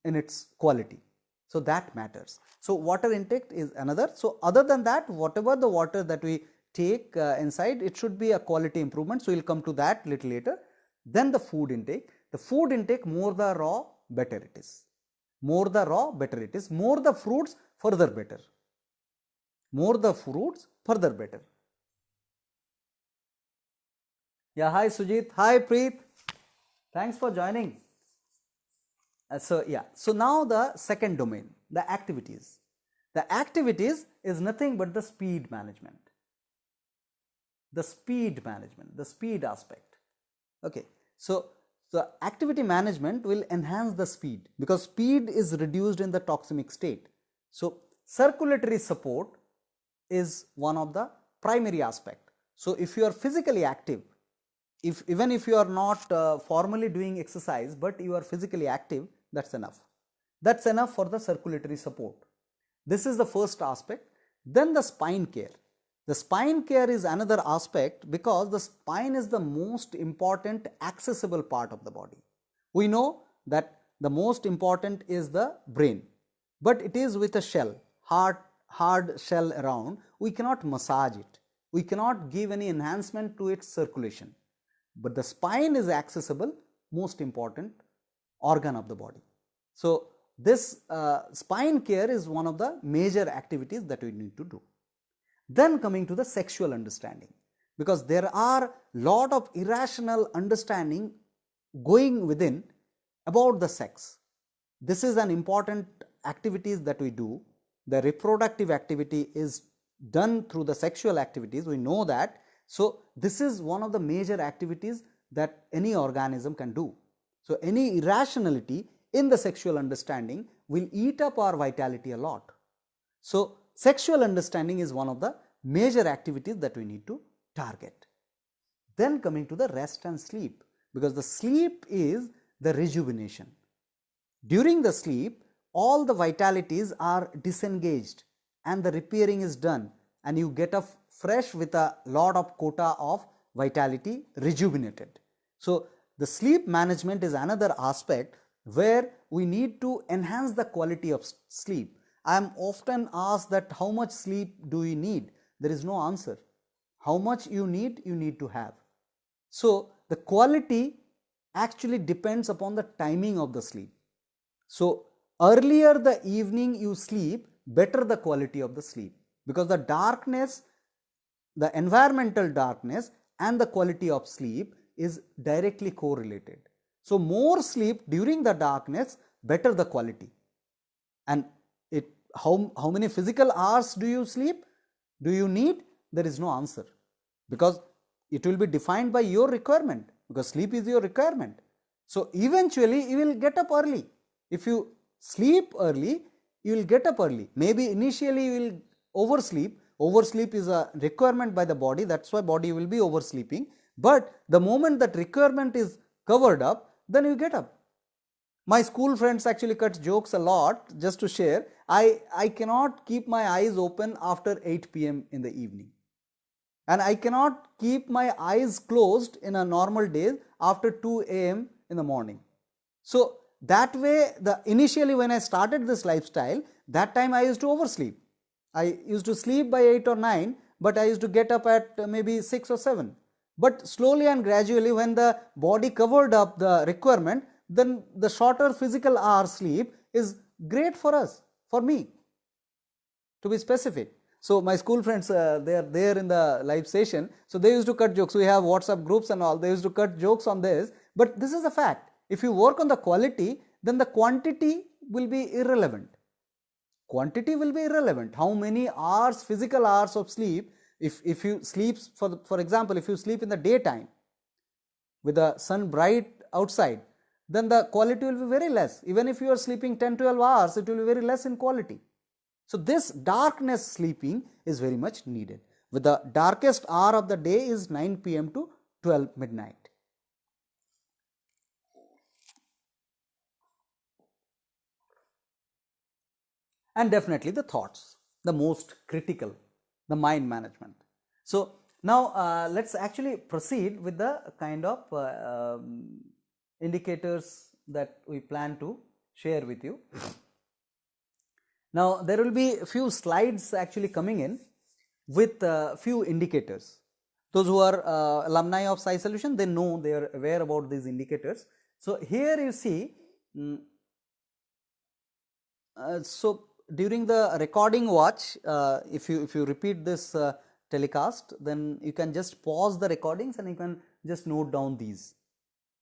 in its quality. So that matters. So water intake is another. So other than that, whatever the water that we take inside, it should be a quality improvement. So we will come to that little later. Then the food intake. The food intake, more the raw, better it is. More the raw, better it is. More the fruits, further better. More the fruits, further better. Yeah, hi Sujit, hi Preet. Thanks for joining. So now the second domain, the activities. The activities is nothing but the speed management. The speed management, the speed aspect. Okay, so the activity management will enhance the speed, because speed is reduced in the toxemic state. So circulatory support is one of the primary aspect. So if you are physically active, even if you are not formally doing exercise, but you are physically active, that's enough. That's enough for the circulatory support. This is the first aspect. Then the spine care. The spine care is another aspect because the spine is the most important accessible part of the body. We know that the most important is the brain, but it is with a shell, hard shell around. We cannot massage it. We cannot give any enhancement to its circulation. But the spine is accessible, most important organ of the body. So this spine care is one of the major activities that we need to do. Then coming to the sexual understanding, because there are lot of irrational understanding going within about the sex. This is an important activities that we do. The reproductive activity is done through the sexual activities, we know that. So this is one of the major activities that any organism can do. So any irrationality in the sexual understanding will eat up our vitality a lot. So sexual understanding is one of the major activities that we need to target. Then coming to the rest and sleep, because the sleep is the rejuvenation. During the sleep, all the vitalities are disengaged and the repairing is done, and you get up fresh with a lot of quota of vitality rejuvenated. So the sleep management is another aspect where we need to enhance the quality of sleep. I am often asked that how much sleep do you need? There is no answer. How much you need to have. So the quality actually depends upon the timing of the sleep. So earlier the evening you sleep, better the quality of the sleep, because the darkness, the environmental darkness and the quality of sleep is directly correlated. So more sleep during the darkness, better the quality. And how many physical hours do you sleep? Do you need? There is no answer, because it will be defined by your requirement, because sleep is your requirement. So eventually you will get up early. If you sleep early, you will get up early. Maybe initially you will oversleep. Oversleep is a requirement by the body, that's why body will be oversleeping. But the moment that requirement is covered up, then you get up. My school friends actually cut jokes a lot. Just to share, I cannot keep my eyes open after 8 p.m. in the evening, and I cannot keep my eyes closed in a normal day after 2 a.m. in the morning. So that way, initially when I started this lifestyle, that time I used to oversleep. I used to sleep by 8 or 9, but I used to get up at maybe 6 or 7. But slowly and gradually, when the body covered up the requirement, then the shorter physical hour sleep is great for us, for me, to be specific. So my school friends, they are there in the live session, so they used to cut jokes. We have WhatsApp groups and all, they used to cut jokes on this, but this is a fact. If you work on the quality, then the quantity will be irrelevant. Quantity will be irrelevant. How many hours, physical hours of sleep, if you sleep, for example, if you sleep in the daytime with the sun bright outside, then the quality will be very less. Even if you are sleeping 10-12 hours, it will be very less in quality. So this darkness sleeping is very much needed. With the darkest hour of the day is 9 p.m. to 12 midnight. And definitely the thoughts, the most critical, the mind management. So now let's actually proceed with the kind of indicators that we plan to share with you. Now there will be a few slides actually coming in with a few indicators. Those who are alumni of Sai Solution, they know, they are aware about these indicators. So here you see, so during the recording watch, if you repeat this telecast, then you can just pause the recordings and you can just note down these,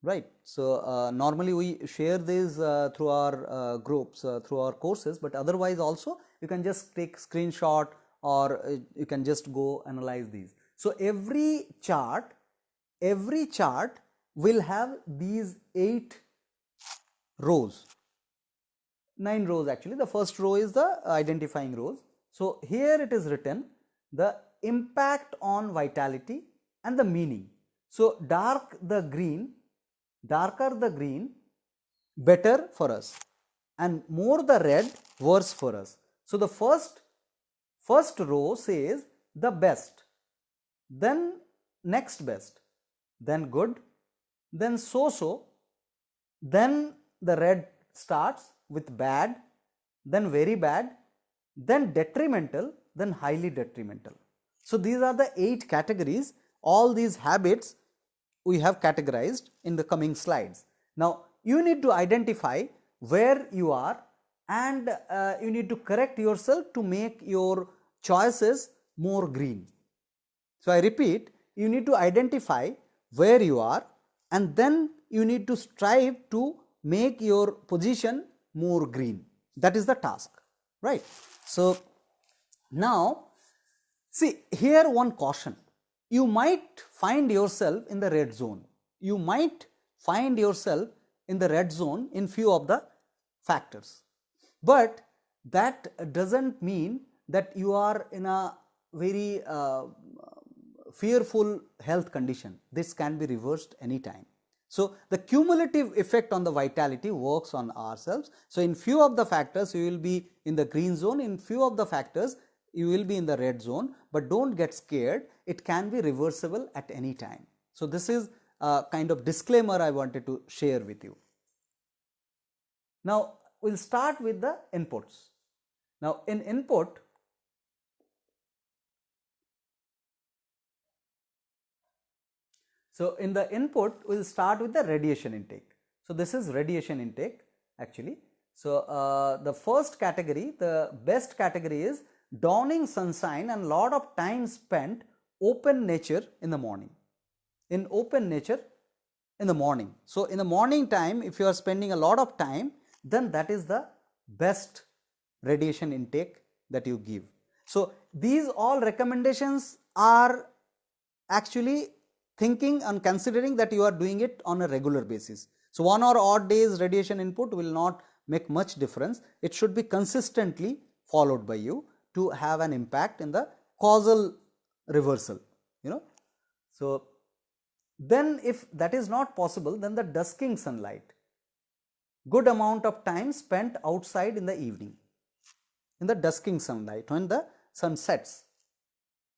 right? So normally we share these through our groups, through our courses, but otherwise also you can just take screenshot or you can just go analyze these. So every chart will have these 8 rows. 9 rows actually. The first row is the identifying rows. So here it is written the impact on vitality and the meaning. So darker the green, better for us, and more the red, worse for us. So the first row says the best, then next best, then good, then so-so, then the red starts with bad, then very bad, then detrimental, then highly detrimental. So these are the 8 categories. All these habits we have categorized in the coming slides. Now you need to identify where you are, and you need to correct yourself to make your choices more green. So I repeat, you need to identify where you are, and then you need to strive to make your position more green. That is the task, right? So now see here one caution. You might find yourself in the red zone. You might find yourself in the red zone in few of the factors. But that doesn't mean that you are in a very fearful health condition. This can be reversed anytime. So the cumulative effect on the vitality works on ourselves. So in few of the factors you will be in the green zone, in few of the factors you will be in the red zone, but don't get scared, it can be reversible at any time. So this is a kind of disclaimer I wanted to share with you. Now we'll start with the inputs. Now in input, so in the input we'll start with the radiation intake. So this is radiation intake actually. So the first category, the best category is dawning sunshine and lot of time spent open nature in the morning. In open nature in the morning. So in the morning time, if you are spending a lot of time, then that is the best radiation intake that you give. So these all recommendations are actually thinking and considering that you are doing it on a regular basis. So 1 or odd days radiation input will not make much difference. It should be consistently followed by you to have an impact in the causal reversal, you know. So then if that is not possible, then the dusking sunlight, good amount of time spent outside in the evening, in the dusking sunlight when the sun sets.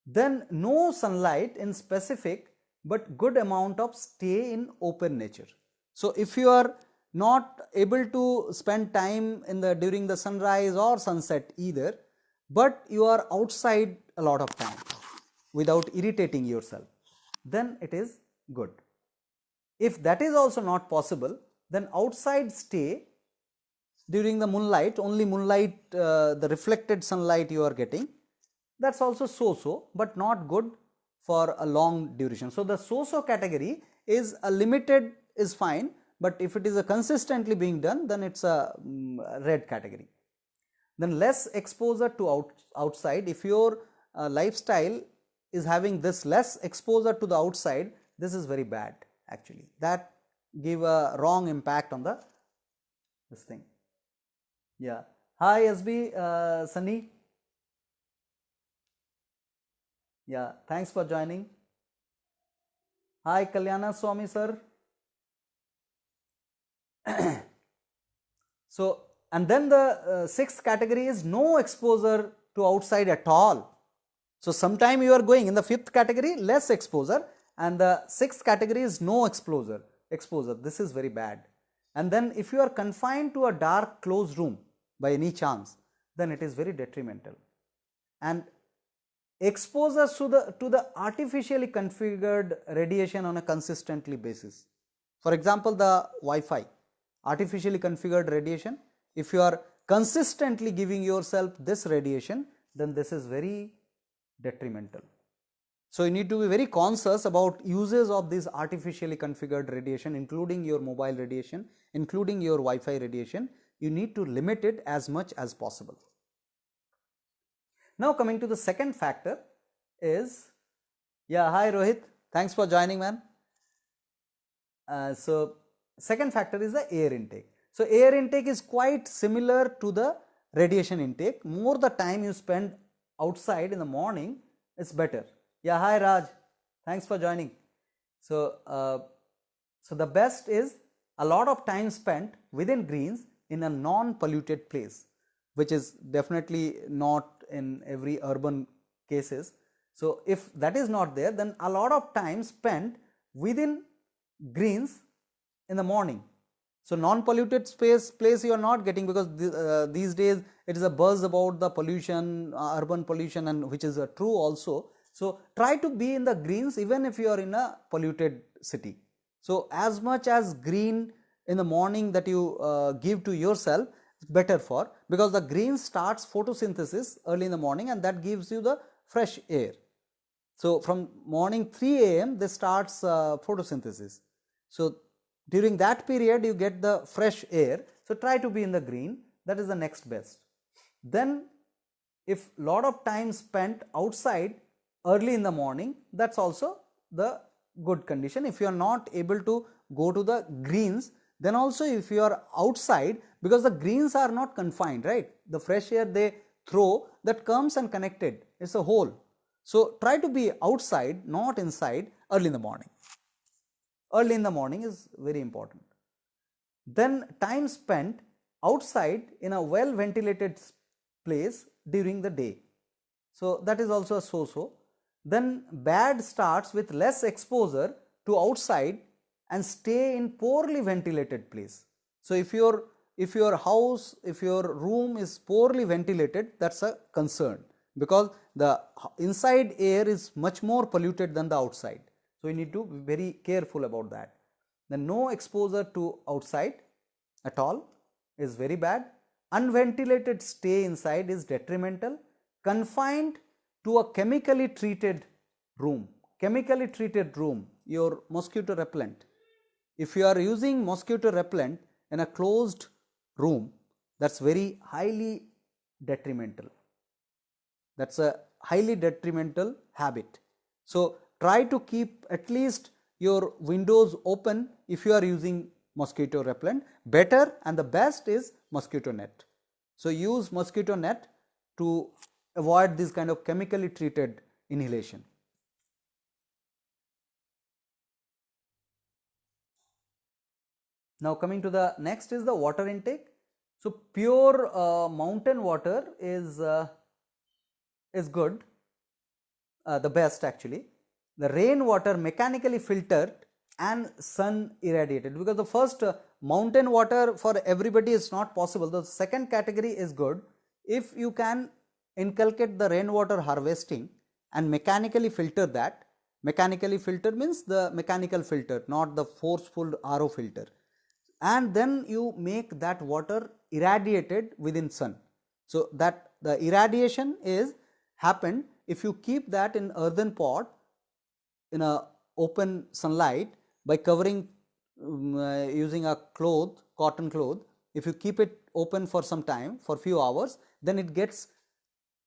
Then no sunlight in specific, but good amount of stay in open nature. So if you are not able to spend time in the during the sunrise or sunset either, but you are outside a lot of time without irritating yourself, then it is good. If that is also not possible, then outside stay during the moonlight, only moonlight, the reflected sunlight you are getting, that's also so-so, but not good for a long duration. So the so-so category is a limited is fine, but if it is a consistently being done, then it's a red category. Then less exposure to outside. If your lifestyle is having this less exposure to the outside, this is very bad actually. That give a wrong impact on the this thing. Yeah. Hi SB Sunny. Yeah, thanks for joining. Hi Kalyana Swami sir. So and then the sixth category is no exposure to outside at all. So sometime you are going in the fifth category, less exposure, and the sixth category is no exposure. This is very bad. And then if you are confined to a dark closed room by any chance, then it is very detrimental. And exposure to the artificially configured radiation on a consistently basis. For example, the Wi-Fi, artificially configured radiation, if you are consistently giving yourself this radiation, then this is very detrimental. So you need to be very conscious about uses of this artificially configured radiation, including your mobile radiation, including your Wi-Fi radiation. You need to limit it as much as possible. Now coming to the second factor is, yeah, hi Rohit, thanks for joining man. So second factor is the air intake. So air intake is quite similar to the radiation intake. More the time you spend outside in the morning, it's better. Yeah, hi Raj, thanks for joining. So, so the best is a lot of time spent within greens in a non-polluted place, which is definitely not in every urban cases. So if that is not there, then a lot of time spent within greens in the morning. So non-polluted place you are not getting, because these days it is a buzz about the pollution, urban pollution, and which is true also. So try to be in the greens even if you are in a polluted city. So as much as green in the morning that you give to yourself, better for, because the green starts photosynthesis early in the morning and that gives you the fresh air. So from morning 3 a.m. this starts photosynthesis. So during that period you get the fresh air. So try to be in the green, that is the next best. Then if lot of time spent outside early in the morning, that's also the good condition. If you are not able to go to the greens, then also if you are outside, because the greens are not confined, right? The fresh air they throw, that comes and connected, it's a whole. So try to be outside, not inside, early in the morning. Early in the morning is very important. Then time spent outside in a well ventilated place during the day. So that is also a so-so. Then bad starts with less exposure to outside and stay in poorly ventilated place. So if your house, if your room is poorly ventilated, that's a concern, because the inside air is much more polluted than the outside. So you need to be very careful about that. Then no exposure to outside at all is very bad. Unventilated stay inside is detrimental. Confined to a chemically treated room. Chemically treated room, your mosquito repellent. If you are using mosquito repellent in a closed room, that's very highly detrimental. That's a highly detrimental habit. So try to keep at least your windows open if you are using mosquito repellent. Better and the best is mosquito net. So use mosquito net to avoid this kind of chemically treated inhalation. Now coming to the next is the water intake. So pure mountain water is good, the best actually. The rainwater mechanically filtered and sun irradiated, because the first mountain water for everybody is not possible. The second category is good. If you can inculcate the rainwater harvesting and mechanically filter that, mechanically filter means the mechanical filter, not the forceful RO filter, and then you make that water irradiated within sun. So that the irradiation is happened if you keep that in earthen pot in a open sunlight by covering using a cloth, cotton cloth. If you keep it open for some time, for few hours, then it gets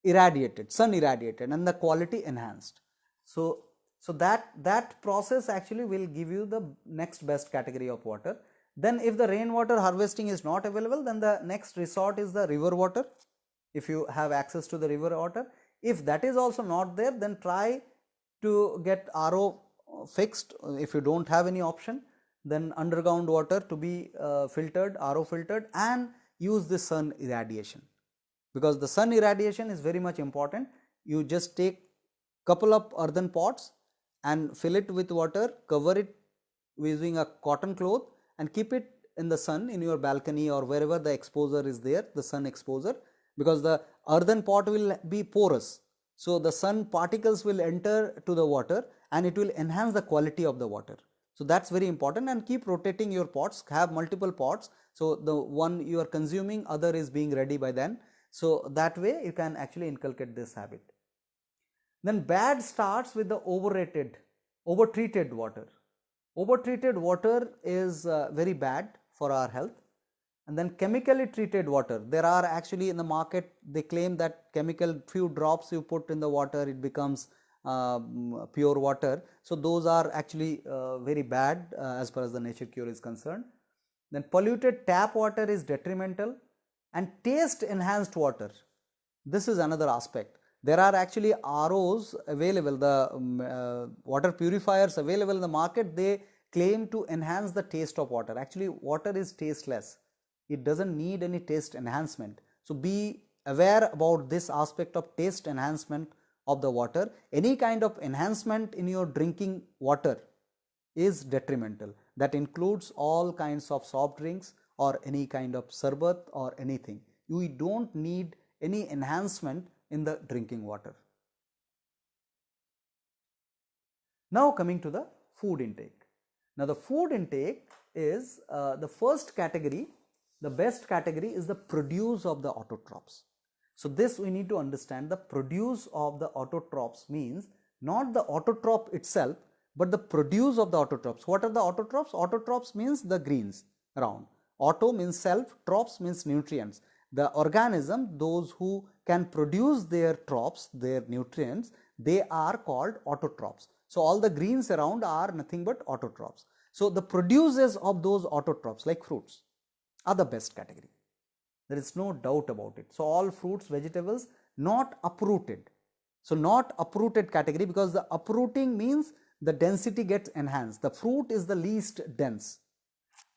irradiated, sun irradiated, and the quality enhanced. So that process actually will give you the next best category of water. Then if the rainwater harvesting is not available, then the next resort is the river water, if you have access to the river water. If that is also not there, then try to get RO fixed. If you don't have any option, then underground water to be filtered, RO filtered, and use the sun irradiation, because the sun irradiation is very much important. You just take couple of earthen pots and fill it with water, cover it using a cotton cloth, and keep it in the sun in your balcony or wherever the exposure is there, the sun exposure, because the earthen pot will be porous. So the sun particles will enter to the water and it will enhance the quality of the water. So that's very important, and keep rotating your pots, have multiple pots. So the one you are consuming, other is being ready by then. So that way you can actually inculcate this habit. Then bad starts with the overtreated water. Overtreated water is very bad for our health. And then chemically treated water, there are actually in the market, they claim that chemical, few drops you put in the water, it becomes pure water. So those are actually very bad as far as the nature cure is concerned. Then polluted tap water is detrimental, and taste enhanced water, this is another aspect. There are actually ROs available, the water purifiers available in the market, they claim to enhance the taste of water. Actually water is tasteless, it doesn't need any taste enhancement. So be aware about this aspect of taste enhancement of the water, any kind of enhancement in your drinking water is detrimental. That includes all kinds of soft drinks or any kind of sarbat or anything. We don't need any enhancement in the drinking water. Now coming to the food intake. Now the food intake is the first category, the best category is the produce of the autotrophs. So this we need to understand, the produce of the autotrophs means not the autotroph itself, but the produce of the autotrophs. What are the autotrophs? Autotrophs means the greens around. Auto means self, trophs means nutrients. The organism, those who can produce their trophs, their nutrients, they are called autotrophs. So all the greens around are nothing but autotrophs. So the producers of those autotrophs like fruits are the best category. There is no doubt about it. So all fruits, vegetables not uprooted. So not uprooted category, because the uprooting means the density gets enhanced. The fruit is the least dense.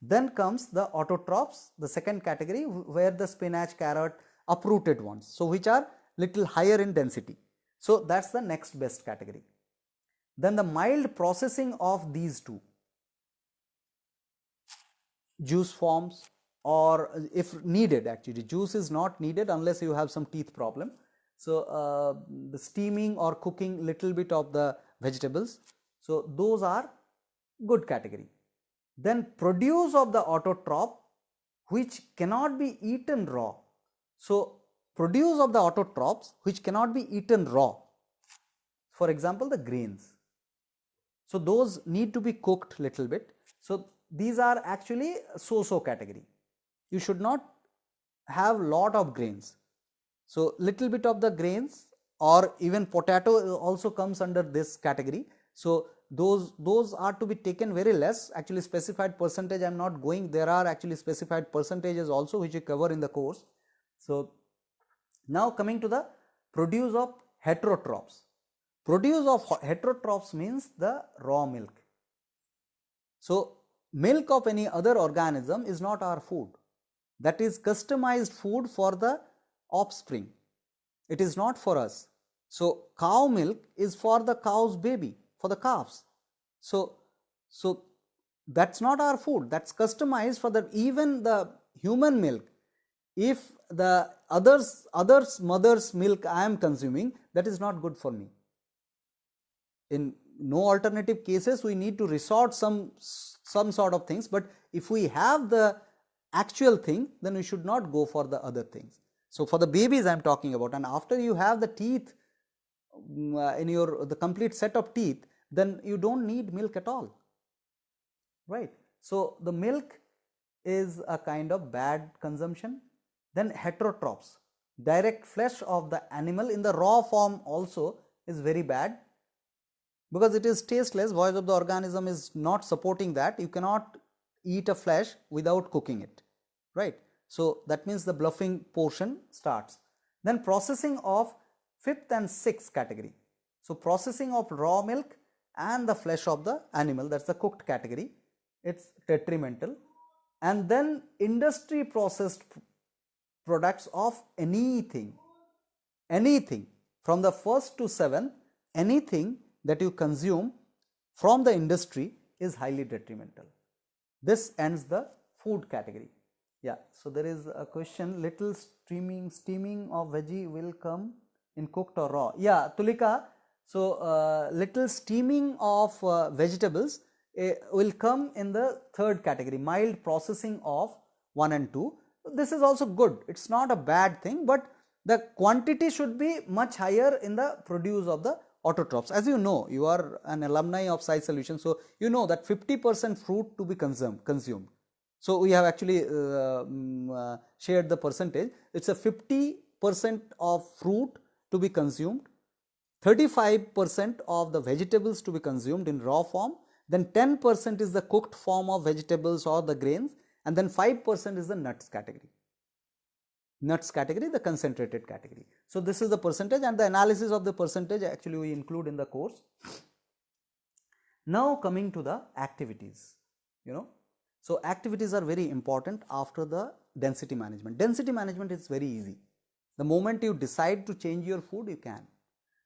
Then comes the autotrophs, the second category, where the spinach, carrot, uprooted ones, so which are little higher in density. So that's the next best category. Then the mild processing of these two, juice forms, or if needed, actually juice is not needed unless you have some teeth problem. So the steaming or cooking little bit of the vegetables, so those are good category. Then produce of the autotroph which cannot be eaten raw. So produce of the autotrophs which cannot be eaten raw, for example the grains, so those need to be cooked little bit. So these are actually so-so category. You should not have lot of grains. So little bit of the grains, or even potato also comes under this category. So those are to be taken very less, actually specified percentage I am not going, there are actually specified percentages also which you cover in the course. So now coming to the produce of heterotrophs. Produce of heterotrophs means the raw milk. So milk of any other organism is not our food. That is customized food for the offspring. It is not for us. So cow milk is for the cow's baby, for the calves. So that's not our food. That's customized for the, even the human milk. If the others mother's milk I am consuming, that is not good for me. In no alternative cases we need to resort some sort of things, but if we have the actual thing, then we should not go for the other things. So for the babies I am talking about, and after you have the teeth in your the complete set of teeth, then you don't need milk at all, right? So the milk is a kind of bad consumption. Then heterotrophs, direct flesh of the animal in the raw form also is very bad, because it is tasteless, voice of the organism is not supporting that. You cannot eat a flesh without cooking it, right? So that means the bluffing portion starts. Then processing of fifth and sixth category. So processing of raw milk and the flesh of the animal, that's the cooked category, it's detrimental. And then industry processed products of anything from the first to 7, anything that you consume from the industry is highly detrimental. This ends the food category. Yeah, so there is a question, little steaming of veggie will come in cooked or raw. Yeah, Tulika, so little steaming of vegetables will come in the third category, mild processing of 1 and 2. This is also good, it's not a bad thing, but the quantity should be much higher in the produce of the autotrophs. As you know, you are an alumni of Sci Solutions, so you know that 50% fruit to be consumed. So we have actually shared the percentage. It's a 50% of fruit to be consumed, 35% of the vegetables to be consumed in raw form, then 10% is the cooked form of vegetables or the grains, and then 5% is the nuts category. Nuts category, the concentrated category. So this is the percentage, and the analysis of the percentage actually we include in the course. Now coming to the activities, so activities are very important after the density management. Density management is very easy. The moment you decide to change your food, you can.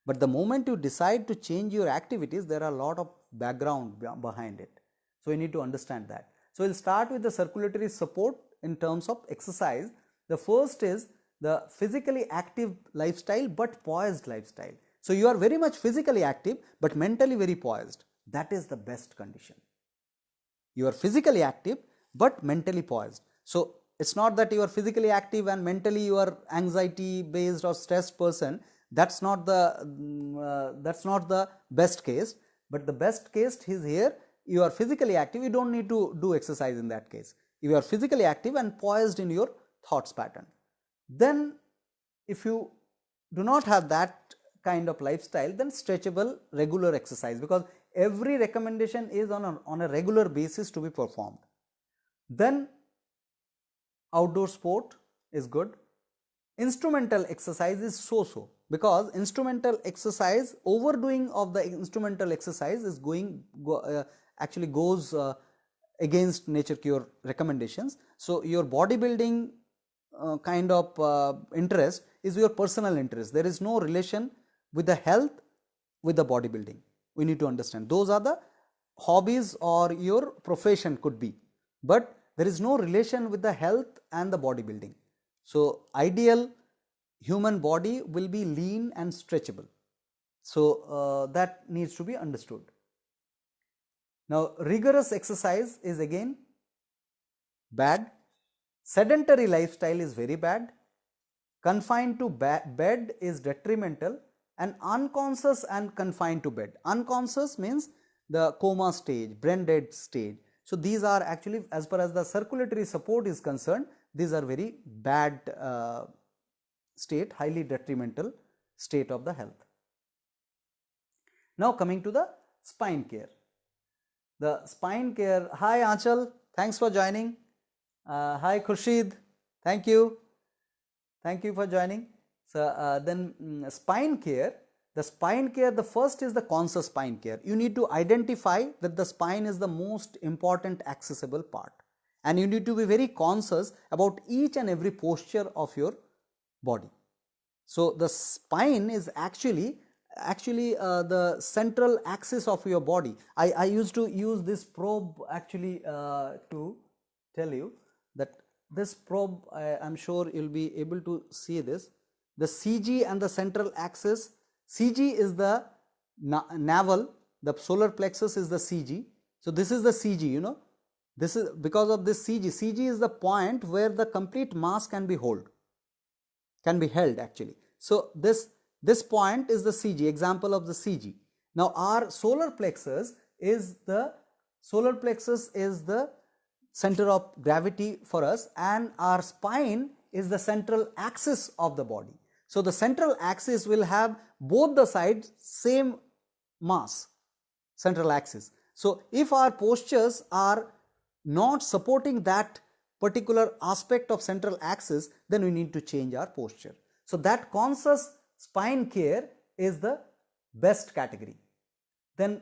But the moment you decide to change your activities, there are a lot of background behind it. So you need to understand that. So we'll start with the circulatory support in terms of exercise. The first is the physically active lifestyle but poised lifestyle. So you are very much physically active but mentally very poised. That is the best condition. You are physically active but mentally poised. So it's not that you are physically active and mentally you are anxiety based or stressed person. That's not the best case. But the best case is here, you are physically active, you don't need to do exercise in that case. You are physically active and poised in your thoughts pattern. Then if you do not have that kind of lifestyle, then stretchable regular exercise, because every recommendation is on a regular basis to be performed. Then outdoor sport is good. Instrumental exercise is so, because instrumental exercise, overdoing of the instrumental exercise is actually goes against nature cure recommendations. So your bodybuilding kind of interest is your personal interest. There is no relation with the health with the bodybuilding. We need to understand those are the hobbies or your profession could be, but there is no relation with the health and the bodybuilding. So ideal human body will be lean and stretchable. So that needs to be understood. Now rigorous exercise is again bad. Sedentary lifestyle is very bad. Confined to bed is detrimental, and unconscious and confined to bed. Unconscious means the coma stage, brain dead stage. So these are actually, as far as the circulatory support is concerned, these are very bad state, highly detrimental state of the health. Now coming to the spine care. The spine care, hi Aanchal, thanks for joining. Hi Khurshid, thank you for joining. So then spine care, the first is the conscious spine care. You need to identify that the spine is the most important accessible part, and you need to be very conscious about each and every posture of your body. So the spine is actually the central axis of your body. I used to use this probe actually to tell you that this probe, I'm sure you'll be able to see this. The CG and the central axis, CG is the navel, the solar plexus is the CG. So this is the CG, you know, this is because of this CG. CG is the point where the complete mass can be held actually. So this point is the CG, example of the CG. Now our solar plexus is the center of gravity for us, and our spine is the central axis of the body. So the central axis will have both the sides same mass, central axis. So if our postures are not supporting that particular aspect of central axis, then we need to change our posture. So that conscious spine care is the best category. Then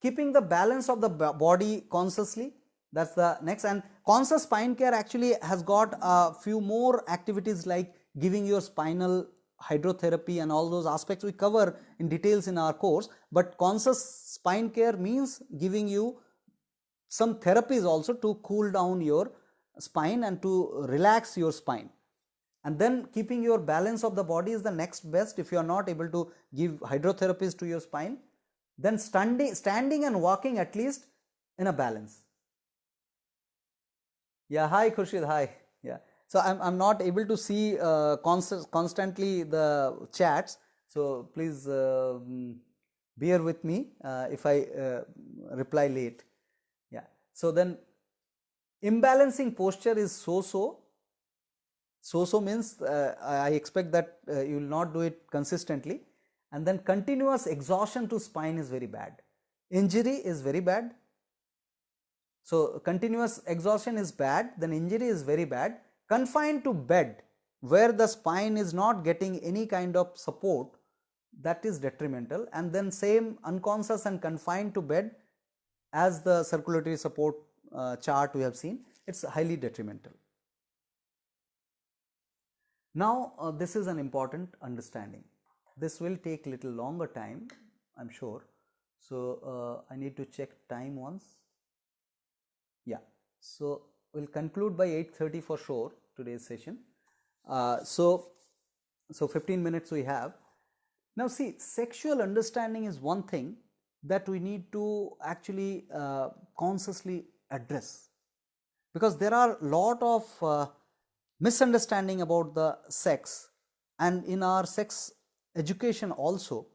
keeping the balance of the body consciously, that's the next. And conscious spine care actually has got a few more activities like giving your spinal hydrotherapy and all those aspects we cover in details in our course. But conscious spine care means giving you some therapies also to cool down your spine and to relax your spine. And then keeping your balance of the body is the next best. If you are not able to give hydrotherapies to your spine, then standing and walking at least in a balance. Yeah, hi Khurshid, hi. Yeah, so I'm not able to see constantly the chats, so please bear with me if I reply late. Yeah, so then imbalancing posture is so means I expect that you will not do it consistently, and then continuous exhaustion to spine is very bad. Injury is very bad. So continuous exhaustion is bad, then injury is very bad. Confined to bed where the spine is not getting any kind of support, that is detrimental. And then same unconscious and confined to bed, as the circulatory support chart we have seen, it's highly detrimental. Now this is an important understanding. this will take little longer time, I'm sure. So I need to check time once. Yeah, so we'll conclude by 8:30 for sure today's session. So 15 minutes we have. Now see, sexual understanding is one thing that we need to actually consciously address, because there are a lot of misunderstanding about the sex, and in our sex education also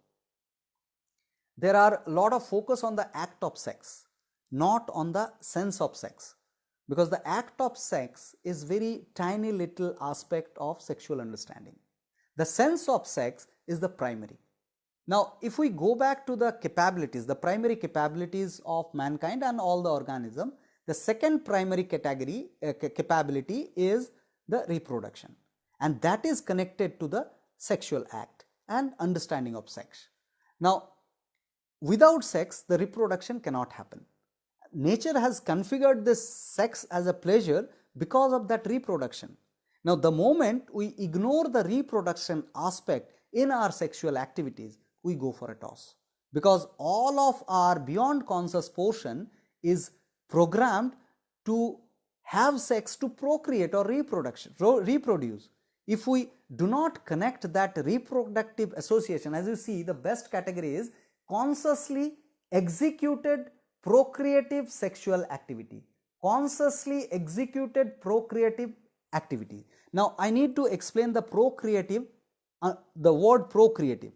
there are a lot of focus on the act of sex, not on the sense of sex, because the act of sex is very tiny little aspect of sexual understanding. The sense of sex is the primary. Now if we go back to the capabilities, the primary capabilities of mankind and all the organism, the second primary category capability is the reproduction, and that is connected to the sexual act and understanding of sex. Now without sex the reproduction cannot happen. Nature has configured this sex as a pleasure because of that reproduction. Now the moment we ignore the reproduction aspect in our sexual activities, we go for a toss, because all of our beyond conscious portion is programmed to have sex to procreate or reproduce. If we do not connect that reproductive association, as you see, the best category is consciously executed procreative sexual activity. Consciously executed procreative activity. Now I need to explain the procreative, the word procreative.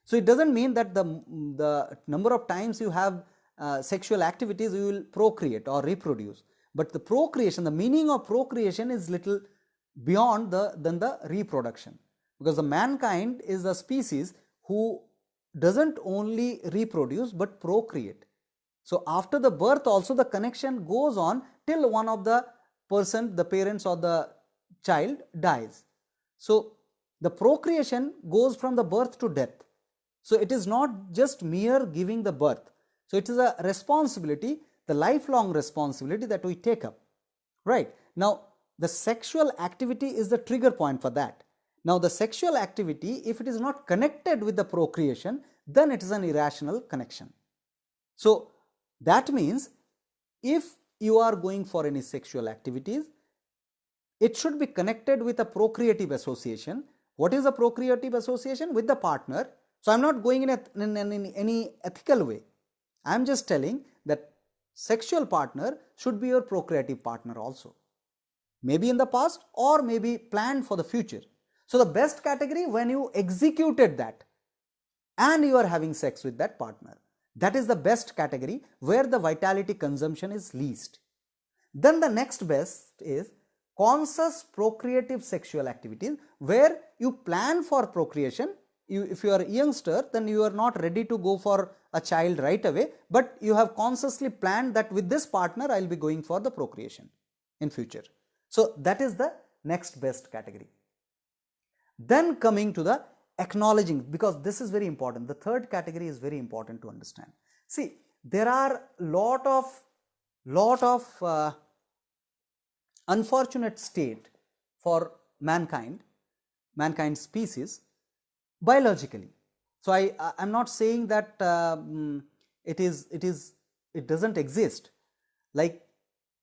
So it doesn't mean that the number of times you have sexual activities you will procreate or reproduce, but the procreation, the meaning of procreation is little beyond than the reproduction, because the mankind is a species who doesn't only reproduce but procreate. So after the birth also the connection goes on till one of the person, the parents or the child dies. So the procreation goes from the birth to death. So it is not just mere giving the birth. So it is a responsibility, the lifelong responsibility that we take up, right? Now the sexual activity is the trigger point for that. Now the sexual activity, if it is not connected with the procreation, then it is an irrational connection. So that means if you are going for any sexual activities, it should be connected with a procreative association. What is a procreative association? With the partner. So I am not going in any ethical way. I am just telling that sexual partner should be your procreative partner also. Maybe in the past or maybe planned for the future. So the best category, when you executed that and you are having sex with that partner, that is the best category where the vitality consumption is least. Then the next best is conscious procreative sexual activities, where you plan for procreation. If you are a youngster, then you are not ready to go for a child right away, but you have consciously planned that with this partner I will be going for the procreation in future. So that is the next best category. Then coming to the acknowledging, because this is very important, the third category is very important to understand. See, there are lot of unfortunate state for mankind species biologically. So I am not saying that it doesn't exist, like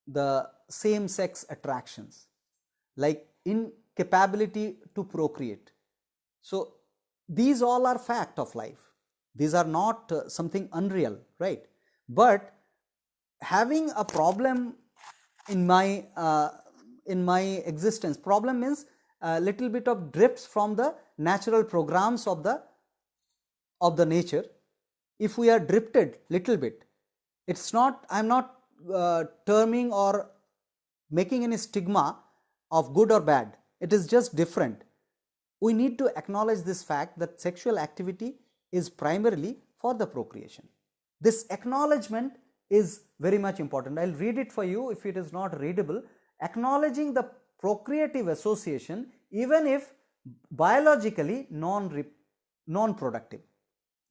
the same sex attractions, like incapability to procreate. So these all are fact of life. These are not something unreal, right? But having a problem in my existence, problem means a little bit of drifts from the natural programs of the nature. If we are drifted little bit, it's not, I am not terming or making any stigma of good or bad. It is just different. We need to acknowledge this fact that sexual activity is primarily for the procreation. This acknowledgement is very much important. I will read it for you if it is not readable. Acknowledging the procreative association even if biologically non-productive.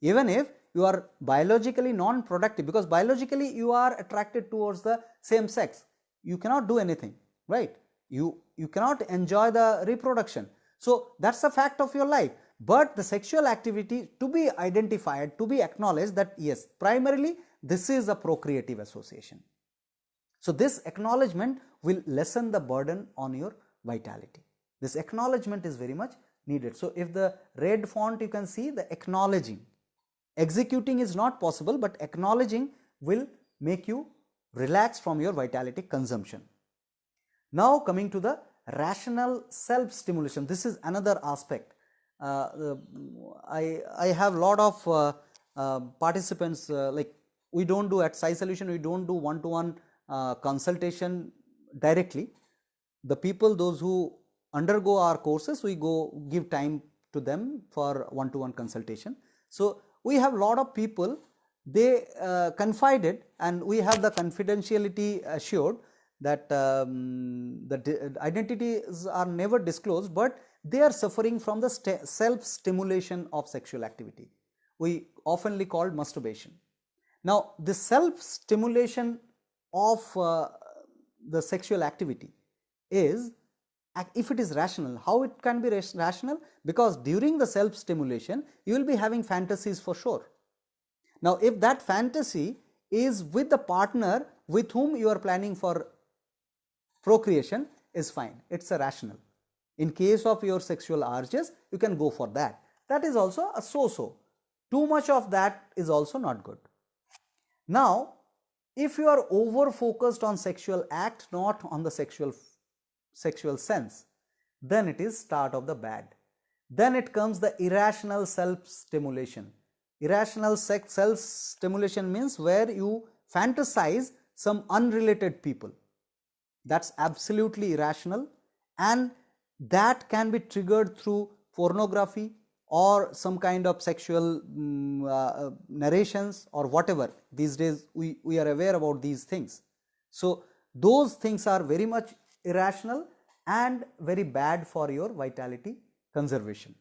Even if you are biologically non-productive, because biologically you are attracted towards the same sex, you cannot do anything, right? You cannot enjoy the reproduction. So that's a fact of your life. but the sexual activity to be identified, to be acknowledged that yes, primarily this is a procreative association. So this acknowledgement will lessen the burden on your vitality. This acknowledgement is very much needed. So if the red font, you can see the acknowledging. Executing is not possible, but acknowledging will make you relax from your vitality consumption. Now coming to the rational self-stimulation, this is another aspect. I have lot of participants, like we don't do at SciSolution, we don't do one-to-one consultation directly. The people, those who undergo our courses, we go give time to them for one-to-one consultation. So we have lot of people, they confided, and we have the confidentiality assured that the identities are never disclosed, but they are suffering from the self-stimulation of sexual activity. We oftenly called masturbation. Now the self-stimulation of the sexual activity is, if it is rational, how it can be rational? Because during the self-stimulation you will be having fantasies for sure. Now if that fantasy is with the partner with whom you are planning for procreation, is fine, it's a rational. In case of your sexual urges, you can go for that. That is also a so-so. Too much of that is also not good. Now if you are over focused on sexual act, not on the sexual sense, then it is start of the bad. Then it comes the irrational self-stimulation. Irrational self-stimulation means where you fantasize some unrelated people. That's absolutely irrational, and that can be triggered through pornography or some kind of sexual narrations or whatever. These days we are aware about these things. So those things are very much irrational and very bad for your vitality conservation.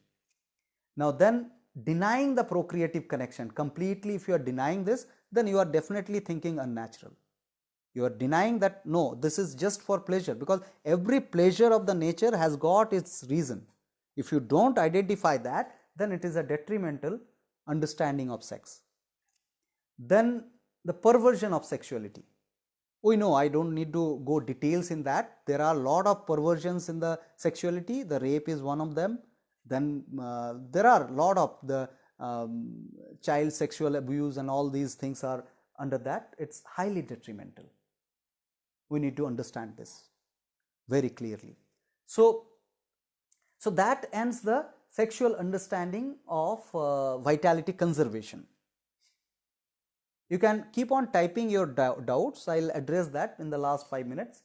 Now then, denying the procreative connection completely, if you are denying this, then you are definitely thinking unnatural. You are denying that no, this is just for pleasure, because every pleasure of the nature has got its reason. If you don't identify that, then it is a detrimental understanding of sex. Then the perversion of sexuality. We know, I don't need to go details in that. There are a lot of perversions in the sexuality. The rape is one of them. Then there are a lot of the child sexual abuse and all these things are under that. It's highly detrimental. We need to understand this very clearly. So that ends the sexual understanding of vitality conservation. You can keep on typing your doubts. I'll address that in the last 5 minutes,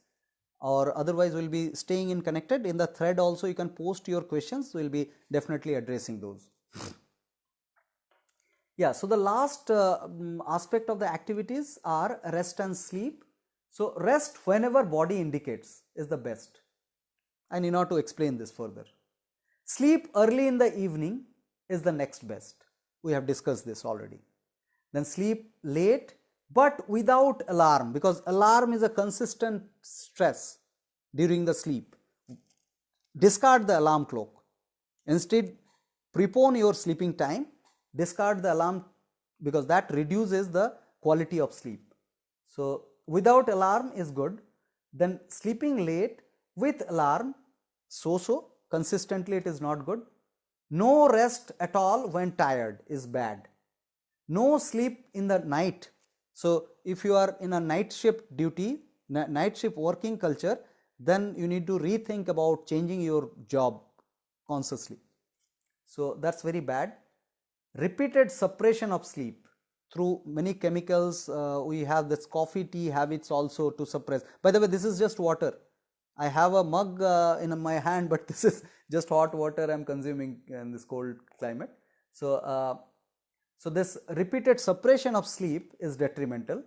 or otherwise we'll be staying in connected. In the thread also you can post your questions. We'll be definitely addressing those. Yeah, so the last aspect of the activities are rest and sleep. So rest whenever body indicates is the best. I need not to explain this further. Sleep early in the evening is the next best. We have discussed this already. Then sleep late but without alarm, because alarm is a consistent stress during the sleep. Discard the alarm clock. Instead, prepone your sleeping time. Discard the alarm, because that reduces the quality of sleep. So without alarm is good. Then sleeping late with alarm, so consistently it is not good. No rest at all when tired is bad. No sleep in the night. So if you are in a night shift duty, night shift working culture, then you need to rethink about changing your job consciously. So that's very bad. Repeated suppression of sleep through many chemicals. We have this coffee tea habits also to suppress. By the way, this is just water. I have a mug in my hand, but this is just hot water I am consuming in this cold climate. So this repeated suppression of sleep is detrimental.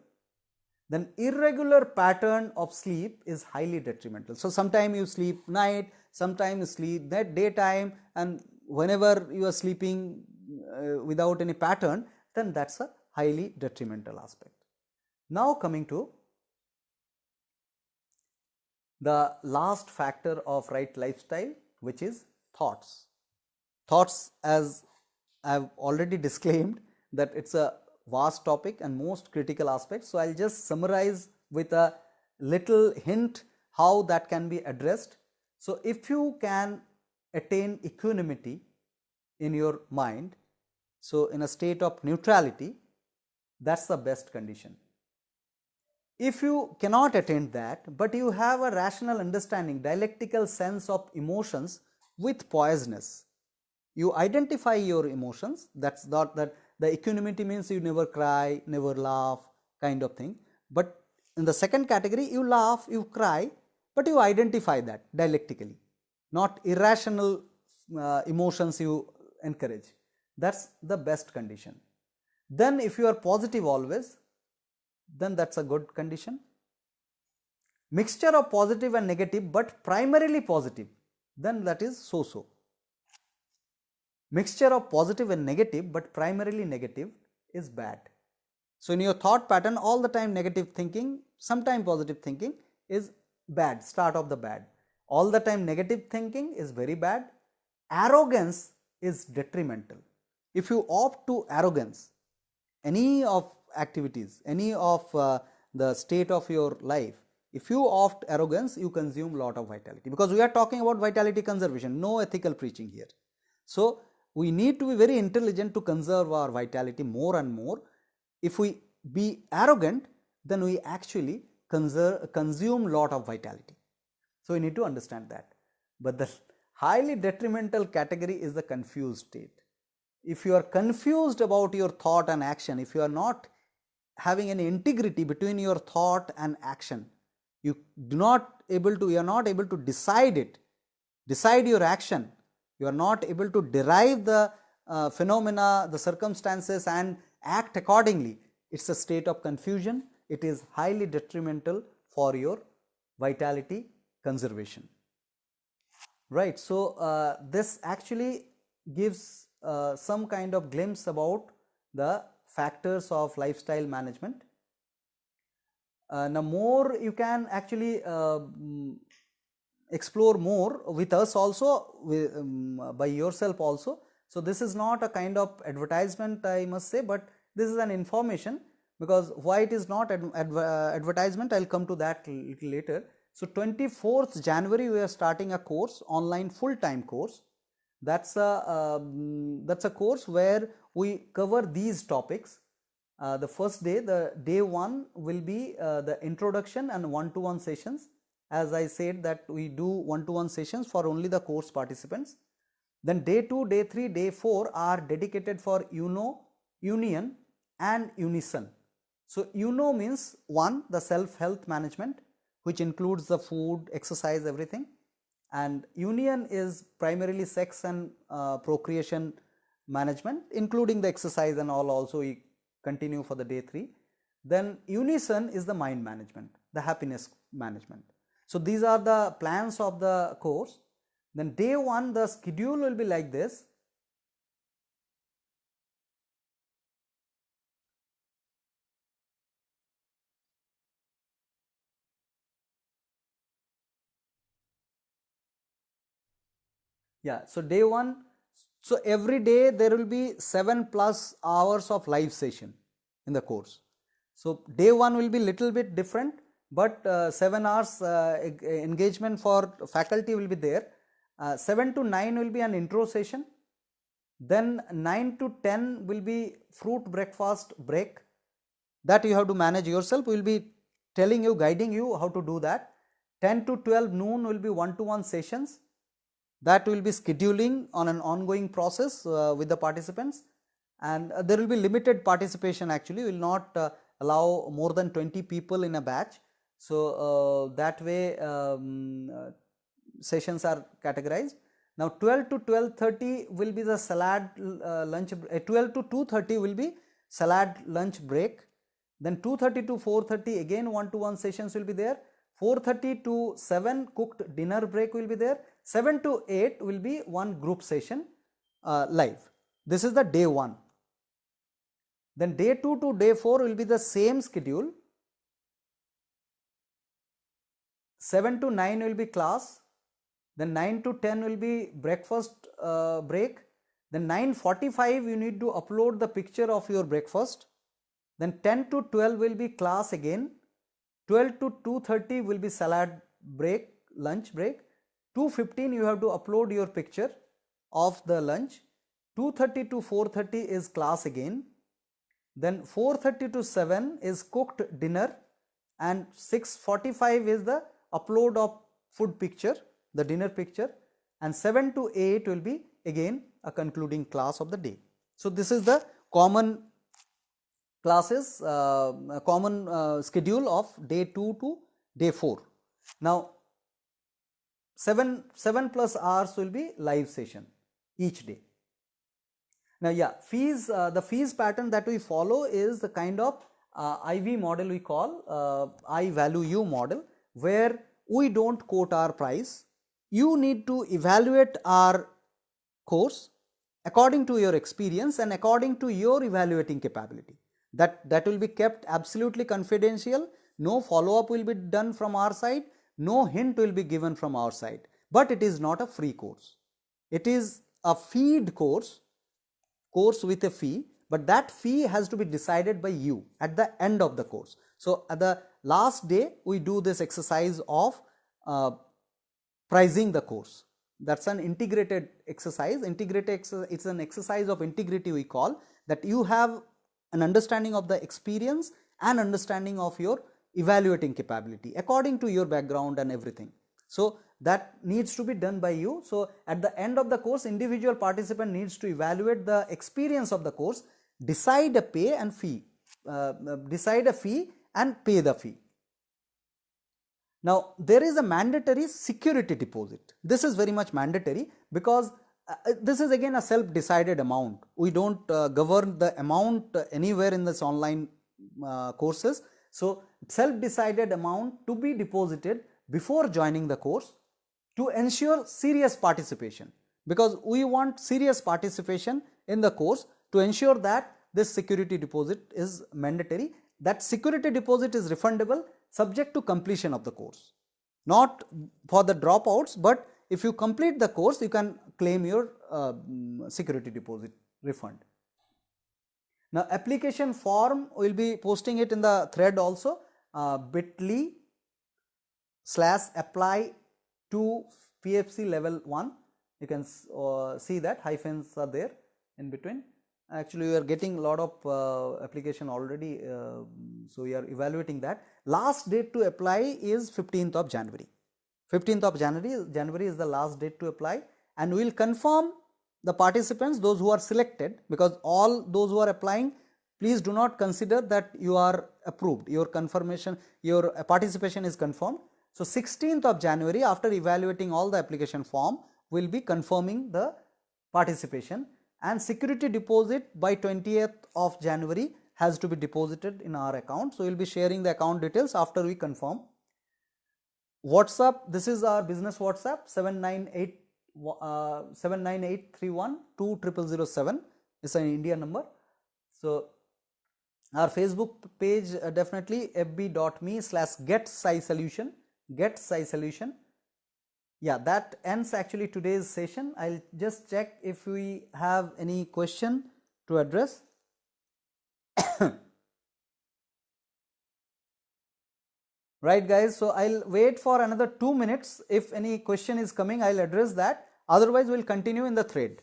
Then irregular pattern of sleep is highly detrimental. So sometimes you sleep night, sometimes you sleep daytime, and whenever you are sleeping without any pattern, then that's a highly detrimental aspect. Now coming to the last factor of right lifestyle, which is thoughts. thoughts, as I've already disclaimed, that it's a vast topic and most critical aspect. So I'll just summarize with a little hint how that can be addressed. So if you can attain equanimity in your mind, so in a state of neutrality, that's the best condition. If you cannot attain that, but you have a rational understanding, dialectical sense of emotions with poisedness, you identify your emotions. That's not that the equanimity means you never cry, never laugh kind of thing. But in the second category, you laugh, you cry, but you identify that dialectically, not irrational emotions you encourage. That's the best condition. Then if you are positive always, then that's a good condition. Mixture of positive and negative, but primarily positive, then that is so-so. Mixture of positive and negative, but primarily negative, is bad. So in your thought pattern, all the time negative thinking, sometime positive thinking is bad, start of the bad. All the time negative thinking is very bad. Arrogance is detrimental. If you opt to arrogance, any of activities, any of the state of your life, if you opt arrogance, you consume lot of vitality, because we are talking about vitality conservation, no ethical preaching here. So we need to be very intelligent to conserve our vitality more and more. If we be arrogant, then we actually consume lot of vitality. So we need to understand that. But the highly detrimental category is the confused state. If you are confused about your thought and action, if you are not having any integrity between your thought and action, you are not able to decide your action, you are not able to derive the phenomena, the circumstances, and act accordingly, it's a state of confusion. It is highly detrimental for your vitality conservation. Right. So this actually gives some kind of glimpse about the factors of lifestyle management. Now more you can actually explore more with us also, by yourself also. So this is not a kind of advertisement, I must say, but this is an information, because why it is not advertisement, I'll come to that little later. So 24th January we are starting a course, online full-time course. That's a course where we cover these topics. The first day, the day 1 will be the introduction and one-to-one sessions. As I said that we do one-to-one sessions for only the course participants. Then day 2, day 3, day 4 are dedicated for union and unison. So UNO means 1, the self-health management, which includes the food, exercise, everything. And union is primarily sex and procreation management, including the exercise and all also we continue for the day 3. Then unison is the mind management, the happiness management. So these are the plans of the course. Then day 1, the schedule will be like this. Yeah, so day 1, so every day there will be 7+ hours of live session in the course. So day 1 will be little bit different, but 7 hours engagement for faculty will be there. 7 to 9 will be an intro session. Then 9 to 10 will be fruit breakfast break, that you have to manage yourself. We will be telling you, guiding you how to do that. 10 to 12 noon will be one-to-one sessions, that will be scheduling on an ongoing process with the participants, and there will be limited participation. Actually we will not allow more than 20 people in a batch. So that way sessions are categorized. Now 12 to 12:30 will be the salad lunch, 12 to 2:30 will be salad lunch break. Then 2:30 to 4:30 again one-to-one sessions will be there. 4:30 to 7 cooked dinner break will be there. 7 to 8 will be one group session live. This is the day 1. Then day 2 to day 4 will be the same schedule. 7 to 9 will be class. Then 9 to 10 will be breakfast break. Then 9:45 you need to upload the picture of your breakfast. Then 10 to 12 will be class again. 12 to 2:30 will be salad break, lunch break. 2:15 you have to upload your picture of the lunch. 2:30 to 4:30 is class again. Then 4:30 to 7 is cooked dinner, and 6:45 is the upload of food picture, the dinner picture, and 7 to 8 will be again a concluding class of the day. So this is the common classes, common schedule of day 2 to day 4. Now 7 plus hours will be live session each day. Now fees, the fees pattern that we follow is the kind of IV model we call I value you model, where we don't quote our price. You need to evaluate our course according to your experience and according to your evaluating capability. That will be kept absolutely confidential. No follow up will be done from our side, no hint will be given from our side. But it is not a free course, it is a feed course with a fee, but that fee has to be decided by you at the end of the course. So at the last day we do this exercise of pricing the course. That's an integrated exercise. It's an exercise of integrity we call, that you have an understanding of the experience and understanding of your evaluating capability according to your background and everything. So that needs to be done by you. So at the end of the course, individual participant needs to evaluate the experience of the course, decide a fee and pay the fee. Now there is a mandatory security deposit. This is very much mandatory because this is again a self-decided amount. We don't govern the amount anywhere in this online courses. So self-decided amount to be deposited before joining the course to ensure serious participation, because we want serious participation in the course. To ensure that this security deposit is mandatory, that security deposit is refundable subject to completion of the course, not for the dropouts, but if you complete the course you can claim your security deposit refund. Now application form, we will be posting it in the thread also, bit.ly/apply to PFC level 1. You can see that hyphens are there in between. Actually we are getting a lot of application already, so we are evaluating that. Last date to apply is 15th of January. 15th of January is the last date to apply, and we will confirm the participants, those who are selected, because all those who are applying, please do not consider that you are approved, your confirmation, your participation is confirmed. So 16th of January, after evaluating all the application form, we will be confirming the participation, and security deposit by 20th of January has to be deposited in our account. So we will be sharing the account details after we confirm. WhatsApp, this is our business WhatsApp, 79831-20007 is an India number. So our Facebook page, definitely fb.me/get solution. Yeah, that ends actually today's session. I'll just check if we have any question to address. Right guys, so I'll wait for another 2 minutes. If any question is coming, I'll address that. Otherwise we'll continue in the thread.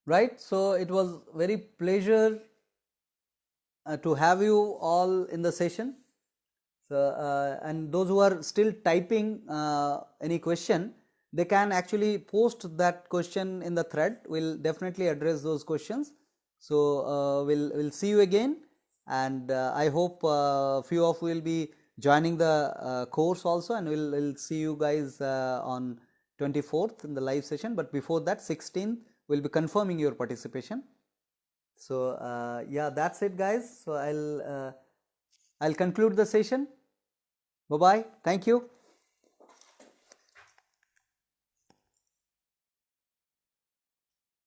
Right, so it was very pleasure to have you all in the session. So and those who are still typing any question, they can actually post that question in the thread. We'll definitely address those questions. So we'll see you again, and I hope few of you will be joining the course also, and we'll see you guys on 24th in the live session. But before that, 16th we'll be confirming your participation. So yeah, that's it, guys. So I'll conclude the session. Bye bye. Thank you.